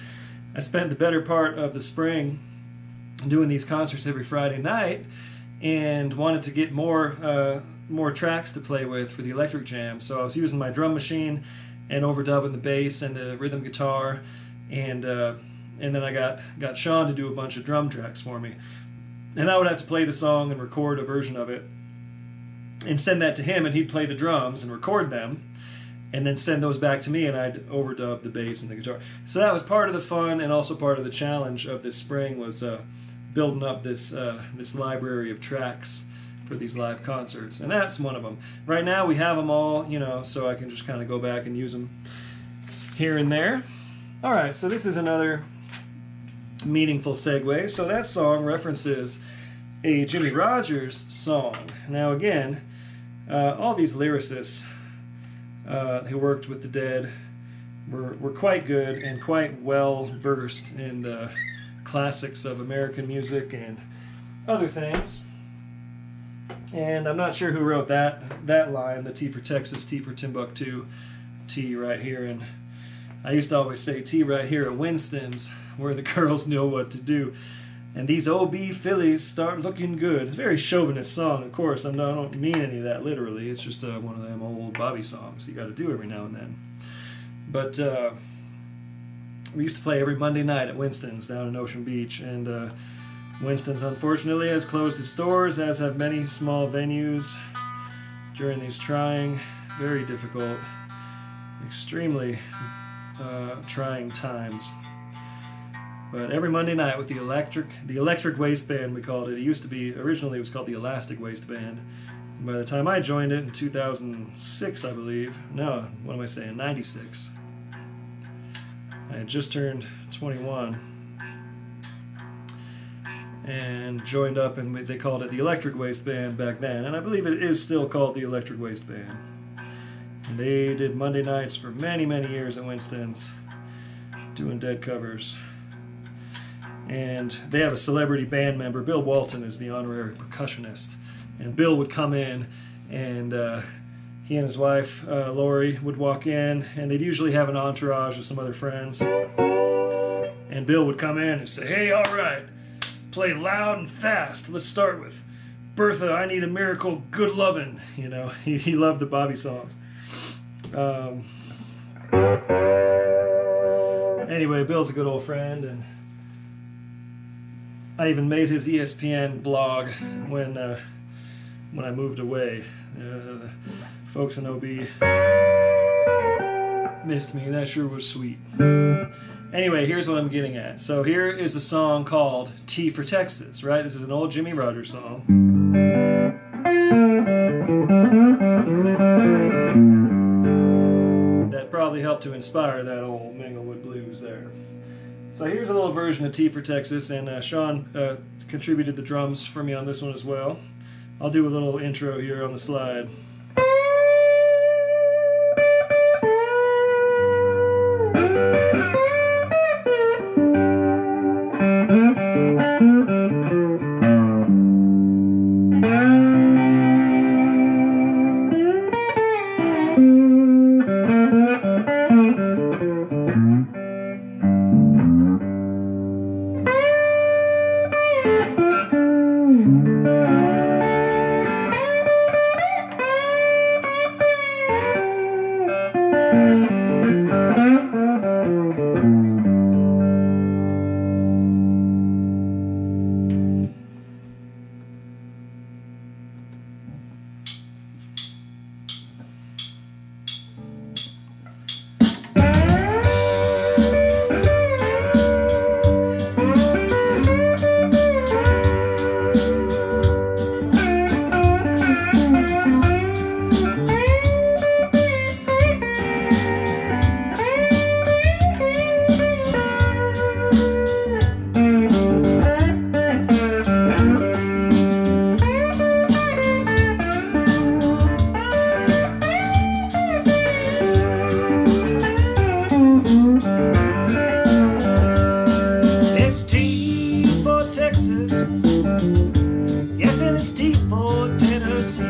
I spent the better part of the spring doing these concerts every Friday night and wanted to get more tracks to play with for the electric jam. So I was using my drum machine and overdubbing the bass and the rhythm guitar, and then I got Sean to do a bunch of drum tracks for me. And I would have to play the song and record a version of it and send that to him, and he'd play the drums and record them and then send those back to me, and I'd overdub the bass and the guitar. So that was part of the fun, and also part of the challenge of this spring was building up this library of tracks for these live concerts, and that's one of them. Right now we have them all, so I can just kind of go back and use them here and there. All right, so this is another meaningful segue. So that song references a Jimmie Rodgers song. Now again, all these lyricists who worked with the Dead were quite good and quite well versed in the classics of American music and other things. And I'm not sure who wrote that line, the T for Texas, T for Timbuktu, T right here. And I used to always say T right here at Winston's, where the girls know what to do. And these OB fillies start looking good. It's a very chauvinist song, of course. I don't mean any of that literally. It's just one of them old Bobby songs you got to do every now and then. But we used to play every Monday night at Winston's down in Ocean Beach. And Winston's, unfortunately, has closed its doors, as have many small venues during these trying, very difficult, extremely trying times. But every Monday night with the electric waistband, we called it. Originally it was called the Elastic Waistband. And by the time I joined it in 2006, I believe, no, what am I saying, 96. I had just turned 21 and joined up, and they called it the Electric Waistband back then. And I believe it is still called the Electric Waistband. And they did Monday nights for many, many years at Winston's, doing Dead covers. And they have a celebrity band member. Bill Walton is the honorary percussionist. And Bill would come in, and he and his wife, Lori, would walk in, and they'd usually have an entourage of some other friends. And Bill would come in and say, "Hey, all right, play loud and fast. Let's start with Bertha, I Need a Miracle, Good Lovin'." He loved the Bobby songs. Anyway, Bill's a good old friend, and I even made his ESPN blog when I moved away. The folks in OB missed me. That sure was sweet. Anyway, here's what I'm getting at. So here is a song called T for Texas, right? This is an old Jimmie Rodgers song. That probably helped to inspire that old Manglewood blues there. So here's a little version of T for Texas, and Sean contributed the drums for me on this one as well. I'll do a little intro here on the slide. Yes, and it's T for Tennessee.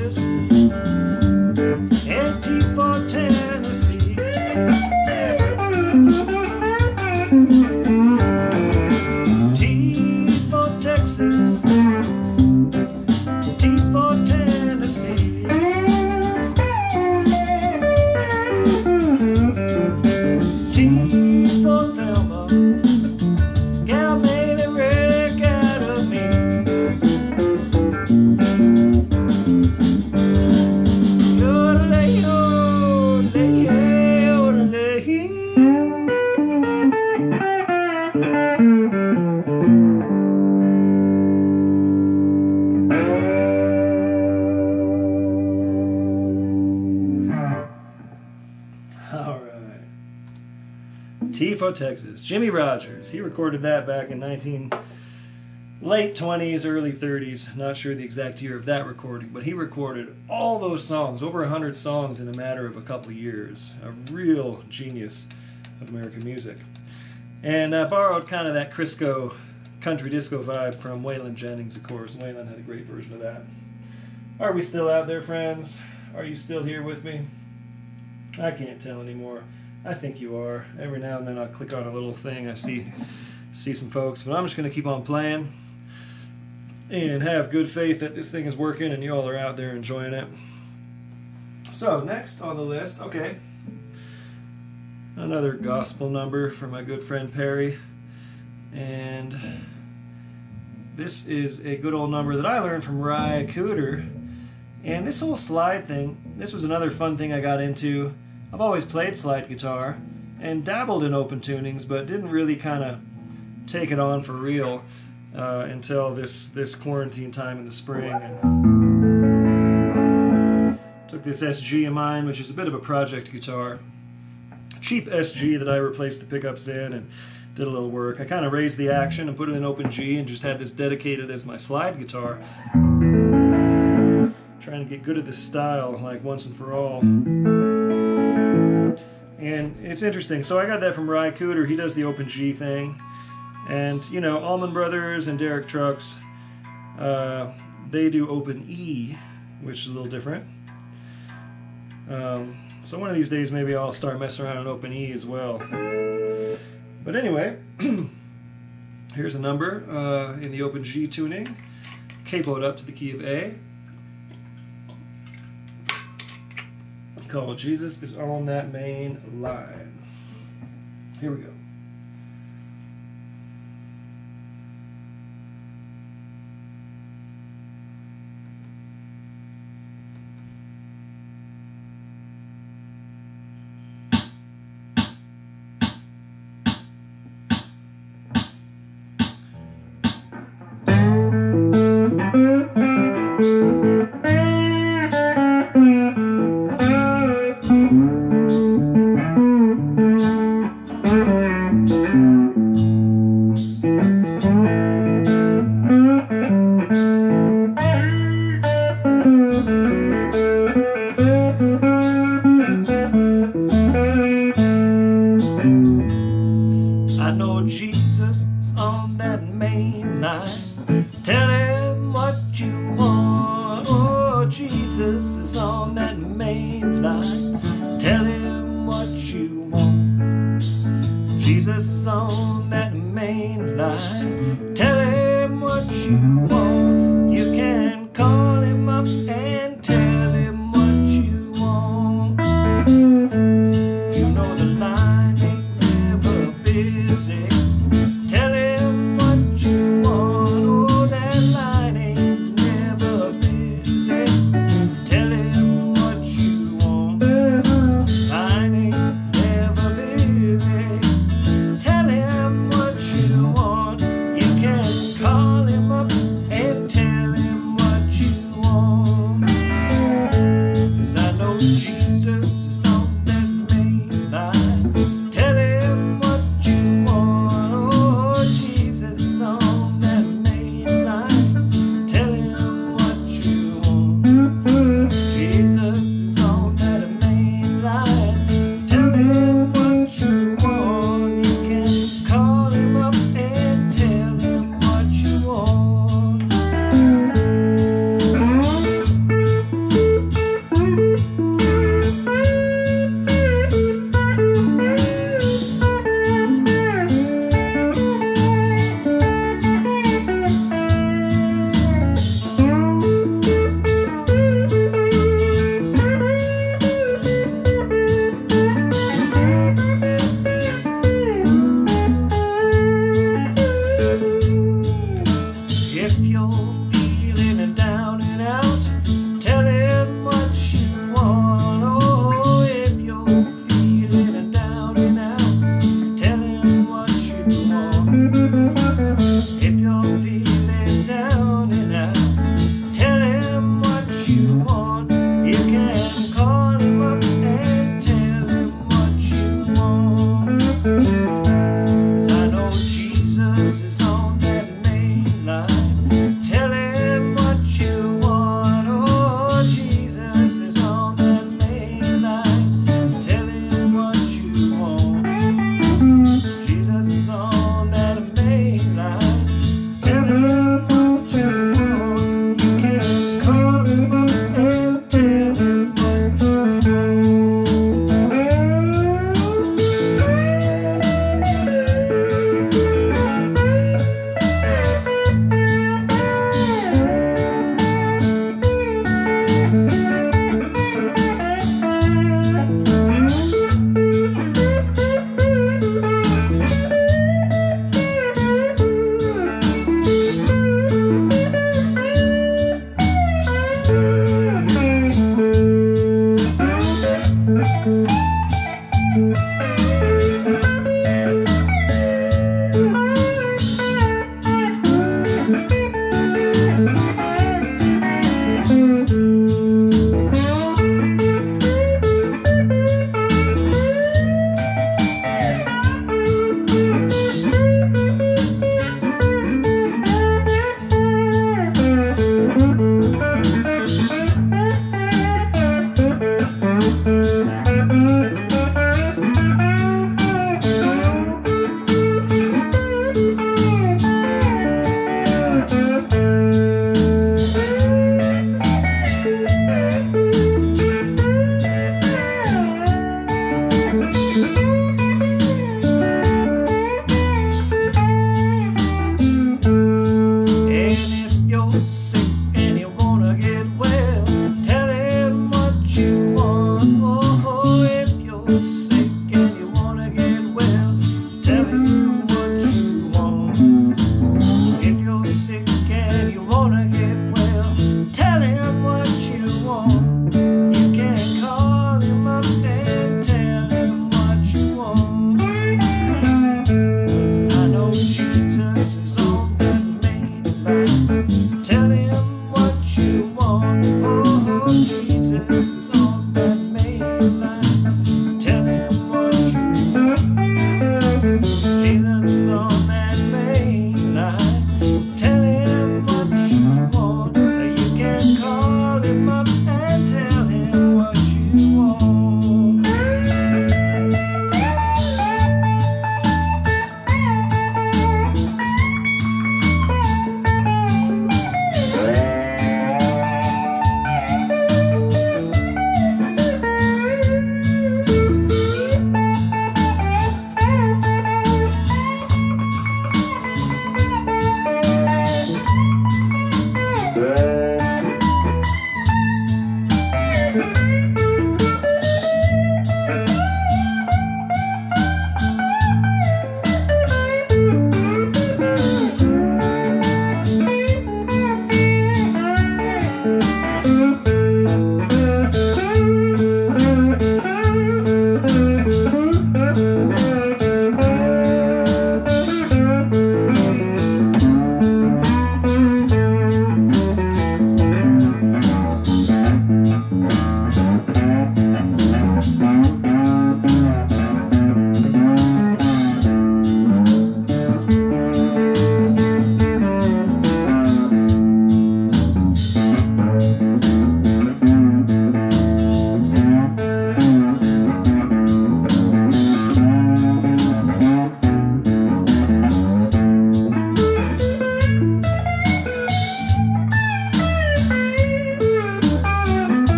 Texas, and T for Tennessee. T for Texas, T for Tennessee. T for Thelma, gal made a wreck out of me. Yodelay, yodelay, yodelay. All right. T for Texas. Jimmy Rogers. He recorded that back in late 20s, early 30s. Not sure the exact year of that recording, but he recorded all those songs, over 100 songs in a matter of a couple of years. A real genius of American music. And borrowed kind of that Crisco country disco vibe from Waylon Jennings, of course. Waylon had a great version of that. Are we still out there, friends? Are you still here with me? I can't tell anymore. I think you are. Every now and then I'll click on a little thing. I see some folks, but I'm just going to keep on playing and have good faith that this thing is working and you all are out there enjoying it. So next on the list, okay, another gospel number from my good friend Perry, and this is a good old number that I learned from Rye Cooter. And this whole slide thing, this was another fun thing I got into. I've always played slide guitar and dabbled in open tunings, but didn't really kind of take it on for real until this quarantine time in the spring. And took this SG of mine, which is a bit of a project guitar. Cheap SG that I replaced the pickups in and did a little work. I kind of raised the action and put it in open G and just had this dedicated as my slide guitar. Trying to get good at this style, like once and for all. And it's interesting. So I got that from Rye Cooter. He does the open G thing. And, you know, Allman Brothers and Derek Trucks, they do open E, which is a little different. So one of these days maybe I'll start messing around on open E as well. But anyway, here's a number in the open G tuning, capoed up to the key of A, called Jesus is on That Main Line. Here we go.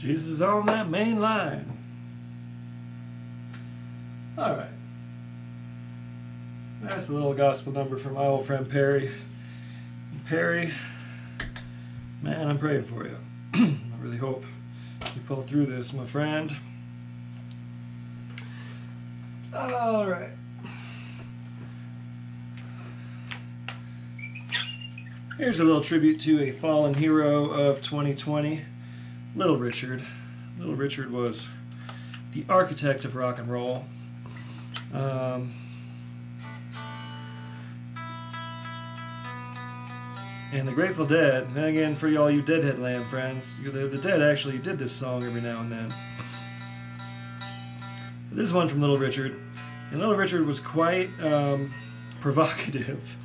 Jesus is on that main line. All right. That's a little gospel number from my old friend Perry. Perry, man, I'm praying for you. I really hope you pull through this, my friend. All right. Here's a little tribute to a fallen hero of 2020, Little Richard. Little Richard was the architect of rock and roll. And the Grateful Dead, and again, for all you Deadhead Land friends, the Dead actually did this song every now and then. This is one from Little Richard. And Little Richard was quite provocative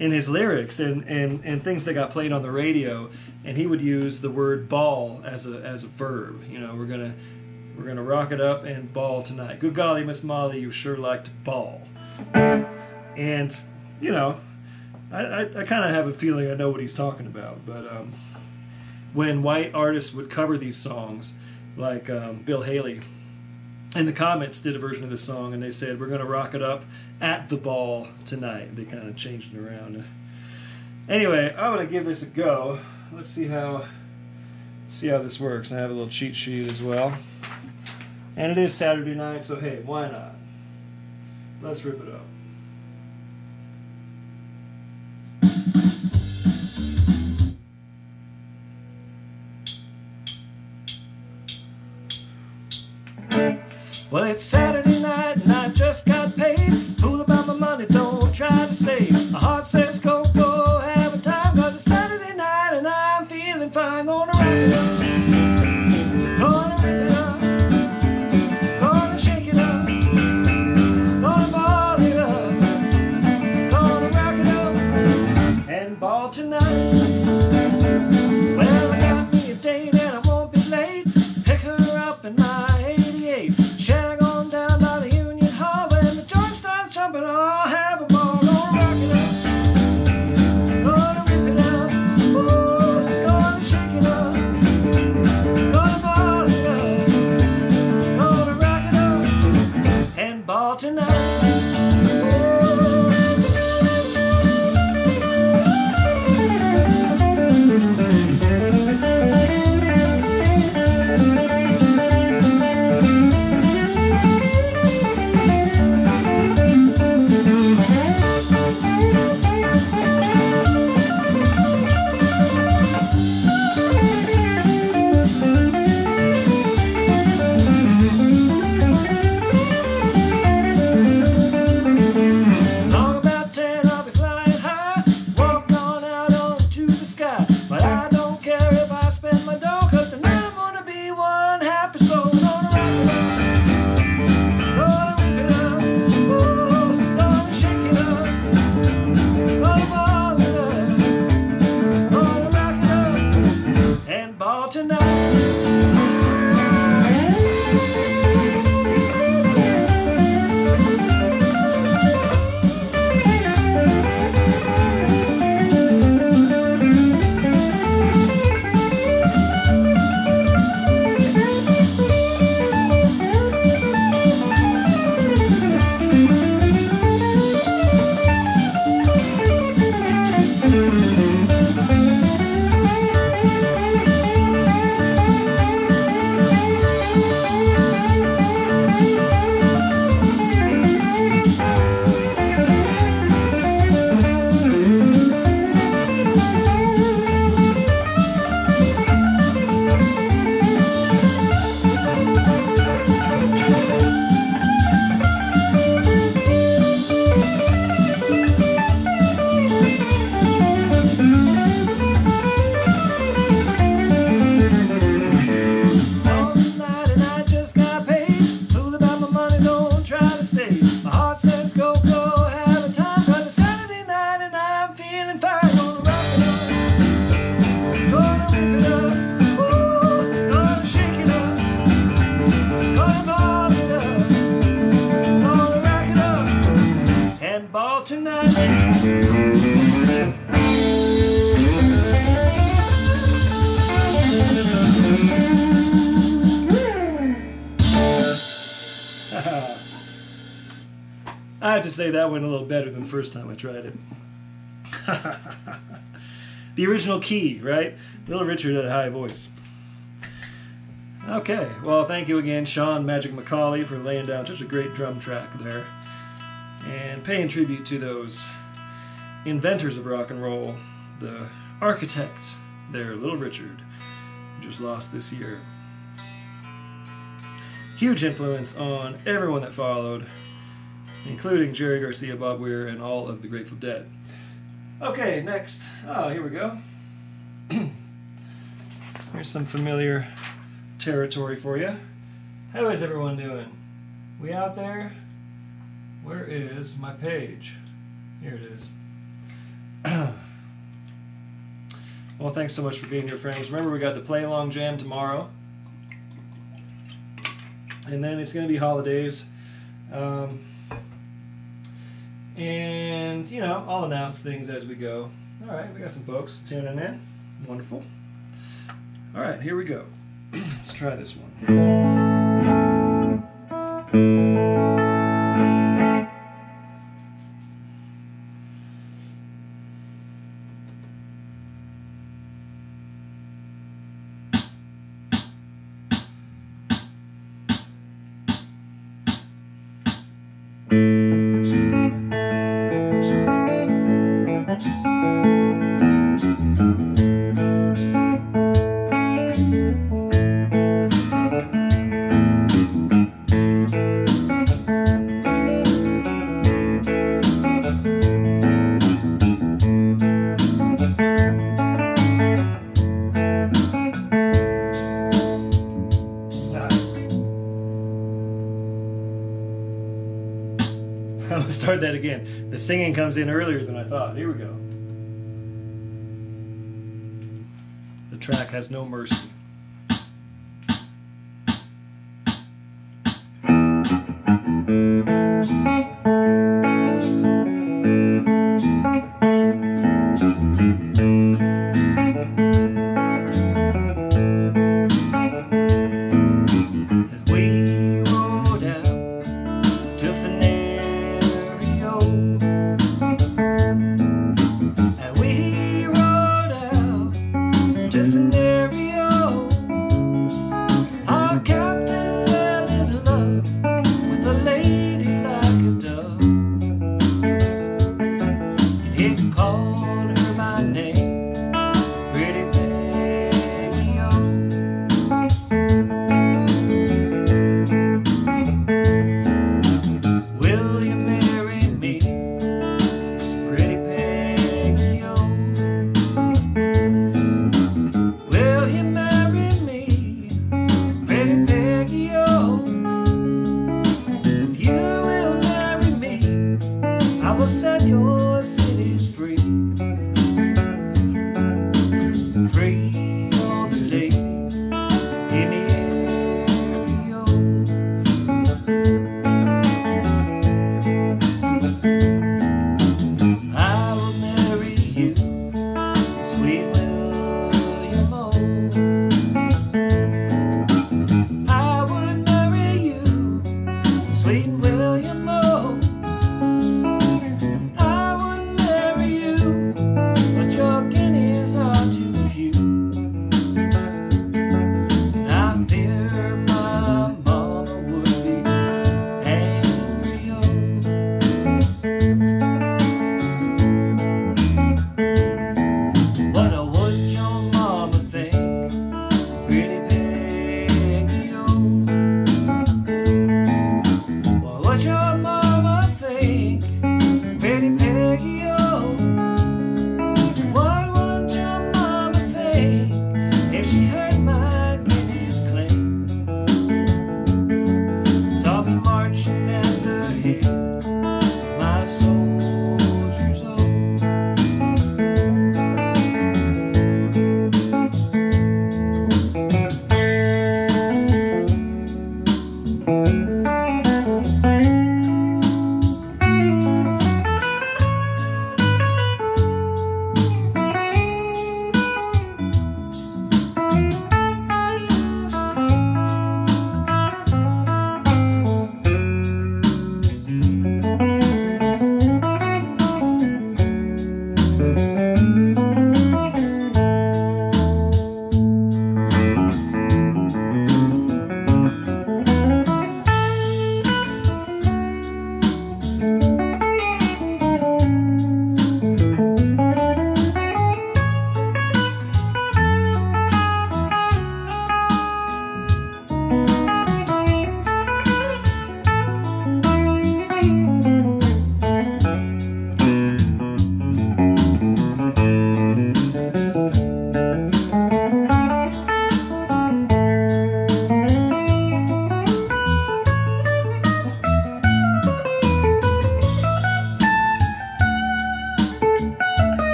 in his lyrics and things that got played on the radio. And he would use the word ball as a verb. You know, we're gonna rock it up and ball tonight. Good golly, Miss Molly, you sure like to ball. And, you know, I kind of have a feeling I know what he's talking about, but when white artists would cover these songs, like Bill Haley, in the comments did a version of this song, and they said, we're going to rock it up at the ball tonight. They kind of changed it around. Anyway, I'm going to give this a go. Let's see how this works. I have a little cheat sheet as well. And it is Saturday night, so hey, why not? Let's rip it up. Well, it's Saturday night and I just got paid. Fool about my money, don't try to save. My heart says go, go, have a time. 'Cause it's Saturday night and I'm feeling fine. Gonna rock it up, gonna rip it up, gonna shake it up, gonna ball it up, gonna rock it up and ball tonight. Well, I got me a date and I won't be late. Pick her up in my 88. Shag on down by the Union Hall. When the joints start jumping, I'll have a ball. Gonna rock it up, gonna rip it up, ooh, gonna shake it up, gonna ball it up, gonna rock it up and ball tonight. I have to say that went a little better than the first time I tried it. The original key, right? Little Richard had a high voice. Okay, well, thank you again, Sean Magic Macaulay, for laying down such a great drum track there. And paying tribute to those inventors of rock and roll, the architect there, Little Richard, who just lost this year. Huge influence on everyone that followed, including Jerry Garcia, Bob Weir, and all of the Grateful Dead. Okay, next. Oh, here we go. Here's some familiar territory for you. How is everyone doing? We out there? Where is my page? Here it is. Well, thanks so much for being here, friends. Remember, we got the Play Along Jam tomorrow. And then it's going to be holidays. And, you know, I'll announce things as we go. All right, we got some folks tuning in. Wonderful. All right, here we go. Let's try this one. Let's start that again. The singing comes in earlier than I thought. Here we go. The track has no mercy.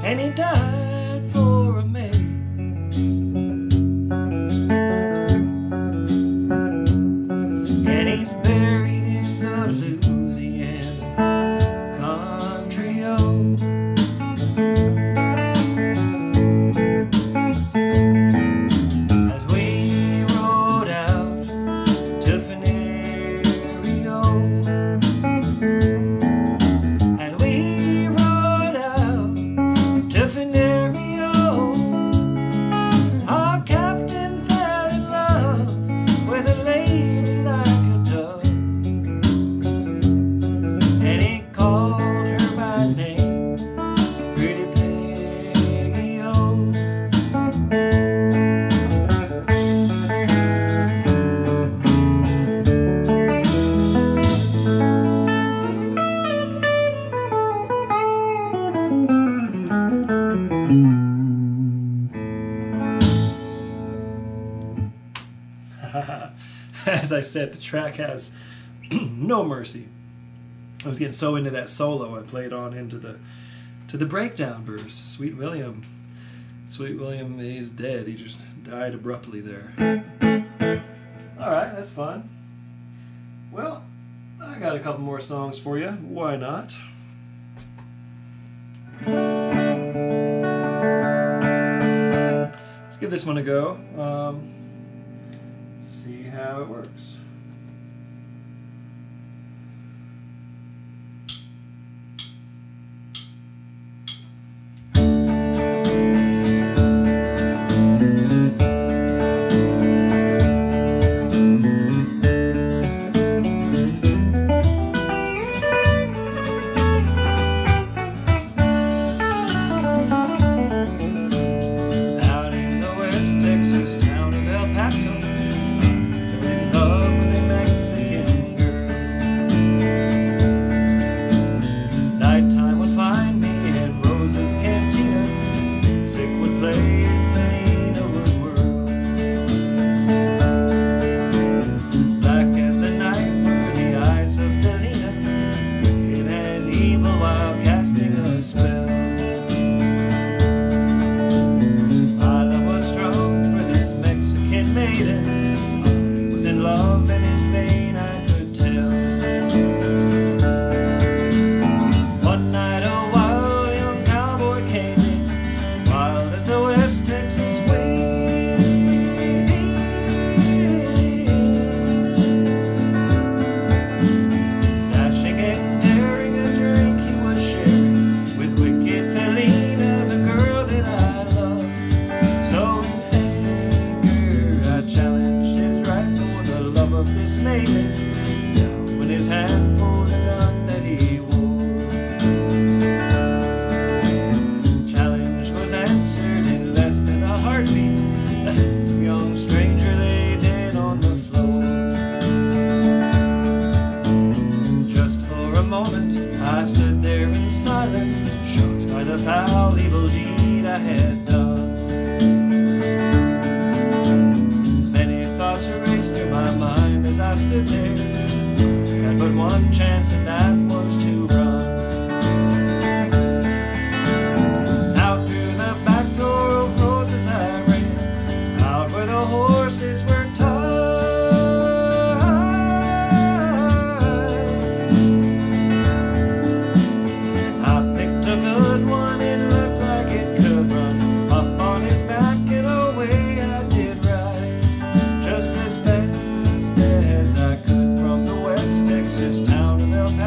and he died for a maid. And he's buried in the Louisiana country road. As we rode out to Venerio, and we rode out to Venerio, our captain fell in love with a lady like a dove, and he called her by name, Pretty Peggy O. As I said, the track has no mercy. I was getting so into that solo, I played on into the breakdown verse. Sweet William, he's dead. He just died abruptly there. All right, that's fun. Well, I got a couple more songs for you. Why not? Let's give this one a go. See how it works. Out in the West Texas town of El Paso, fell in love with a Mexican girl. Nighttime would find me in Rosa's cantina, music would play and Felina would whirl. Black as the night were the eyes of Felina, wicked and evil while casting a spell. My love was strong for this Mexican maiden, I was in love and in vain I could tell. One night a wild young cowboy came in, wild as the West Texas wind. Dashing and daring, a drink he was sharing with wicked Felina, the girl that I love. So in anger I challenged his right for the love of this maiden, down in his hand for the gun that he wore. Challenge was answered in less than a heartbeat. The handsome young stranger lay dead on the floor. Just for a moment I stood there in silence, shocked by the foul evil deed I had done. Many thoughts raced through my mind as I stood there. I had but one chance, and that was to run. Out through the back door of Rosa's I ran, out where the horses were tied. I picked a good one, it looked like it could run. Up on his back and away I did ride, just as fast as I could from the West Texas town of El Paso.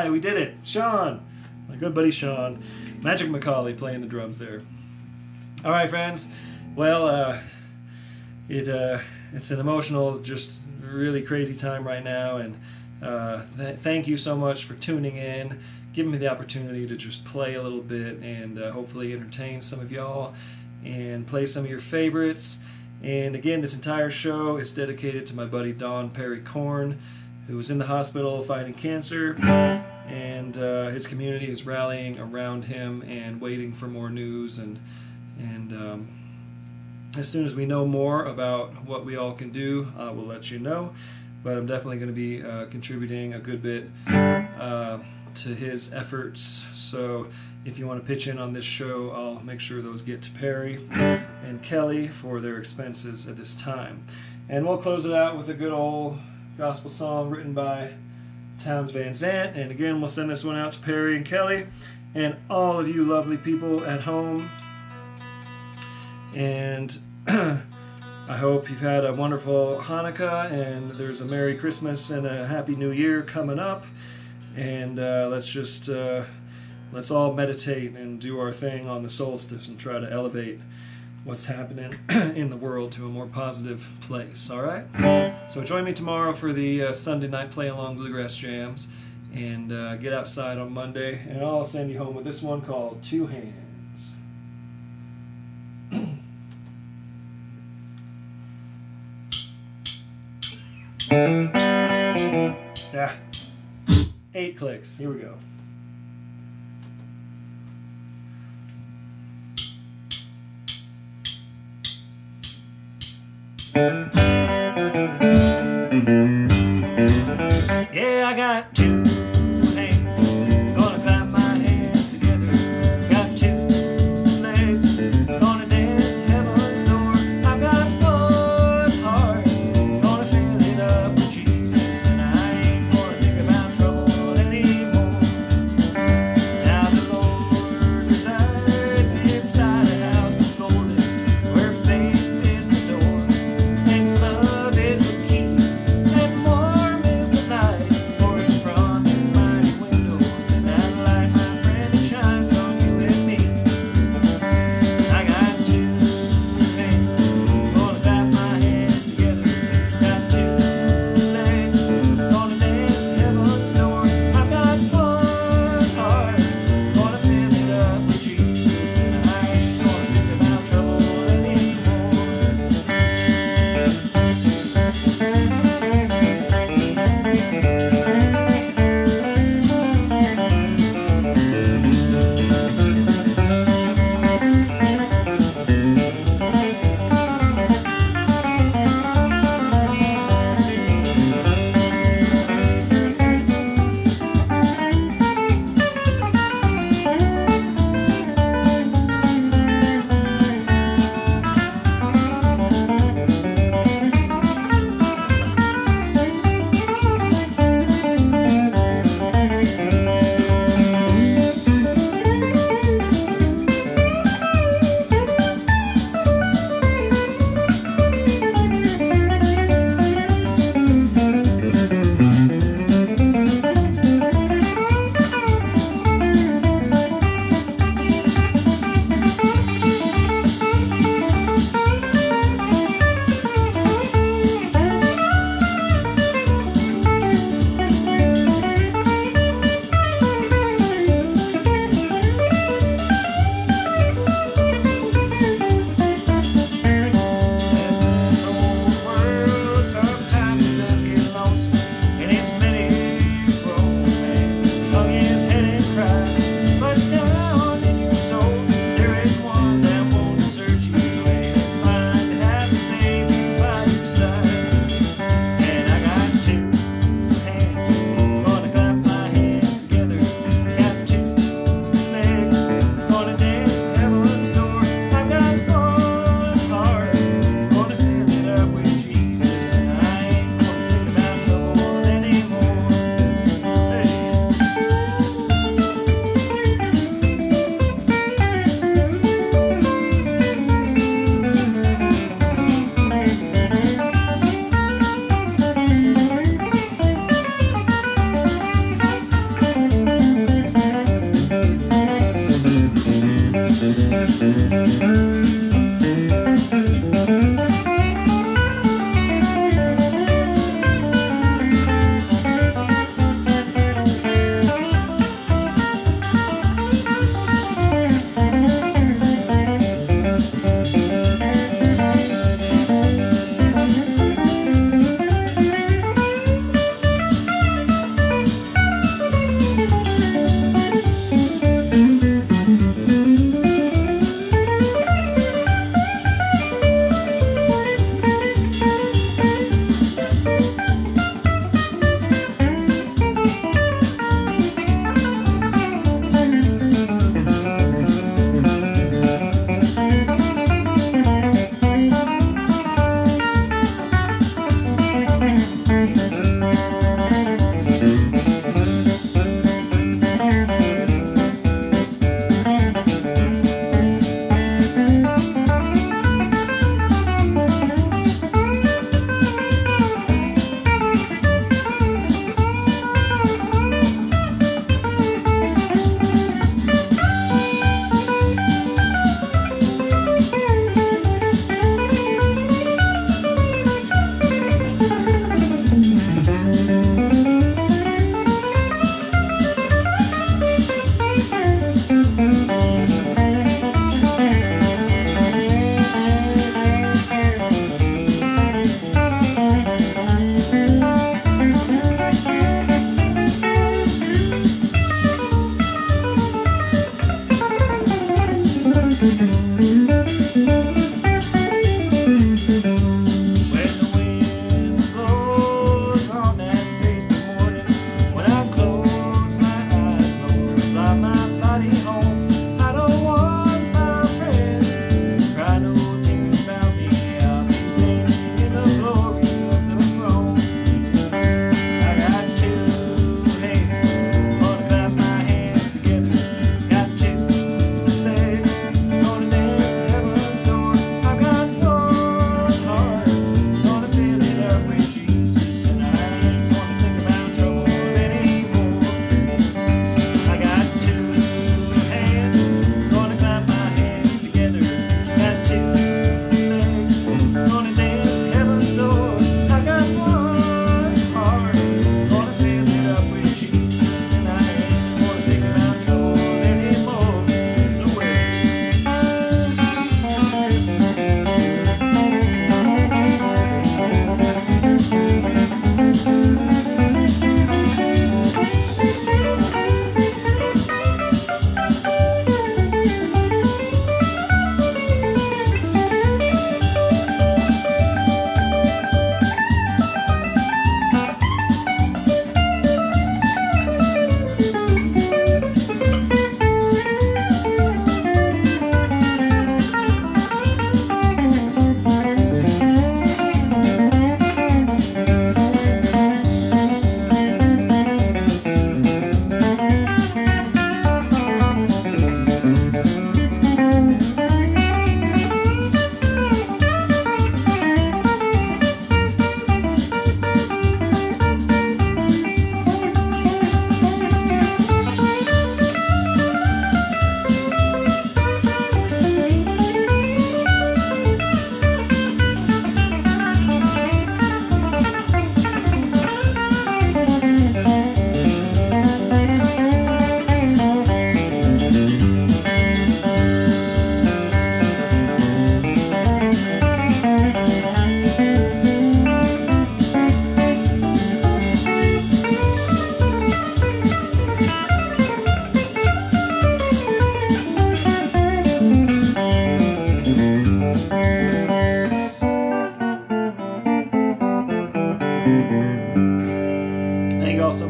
guy. We did it. Sean. My good buddy Sean. Magic Macaulay playing the drums there. All right, friends. Well, it's an emotional, just really crazy time right now, and thank you so much for tuning in, giving me the opportunity to just play a little bit and hopefully entertain some of y'all and play some of your favorites. And again, this entire show is dedicated to my buddy Don Perry Korn, who is in the hospital fighting cancer, and his community is rallying around him and waiting for more news. And as soon as we know more about what we all can do, we'll let you know. But I'm definitely going to be contributing a good bit to his efforts. So if you want to pitch in on this show, I'll make sure those get to Perry and Kelly for their expenses at this time. And we'll close it out with a good old gospel song written by Townes Van Zandt. And again, we'll send this one out to Perry and Kelly and all of you lovely people at home. And I hope you've had a wonderful Hanukkah, and there's a Merry Christmas and a Happy New Year coming up. And let's all meditate and do our thing on the solstice and try to elevate what's happening in the world to a more positive place. All right? So join me tomorrow for the Sunday night Play Along Bluegrass Jams, and get outside on Monday. And I'll send you home with this one called Two Hands. Yeah. 8 clicks. Here we go. Yeah, I got 2 hands. Gonna clap my hands together. Got 2 legs. Gonna dance to heaven's door. I've got 1 heart. Gonna fill it up with Jesus. And I ain't gonna think about trouble anymore. Now the Lord resides inside a house of golden, where faith is the door and love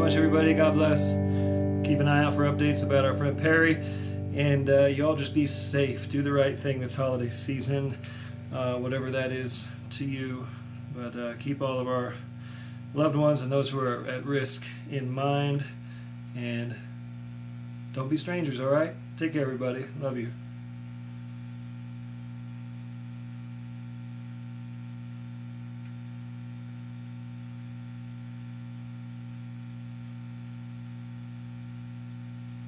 much, everybody. God bless. Keep an eye out for updates about our friend Perry. And you all just be safe. Do the right thing this holiday season, whatever that is to you. But keep all of our loved ones and those who are at risk in mind. And don't be strangers, all right? Take care, everybody. Love you.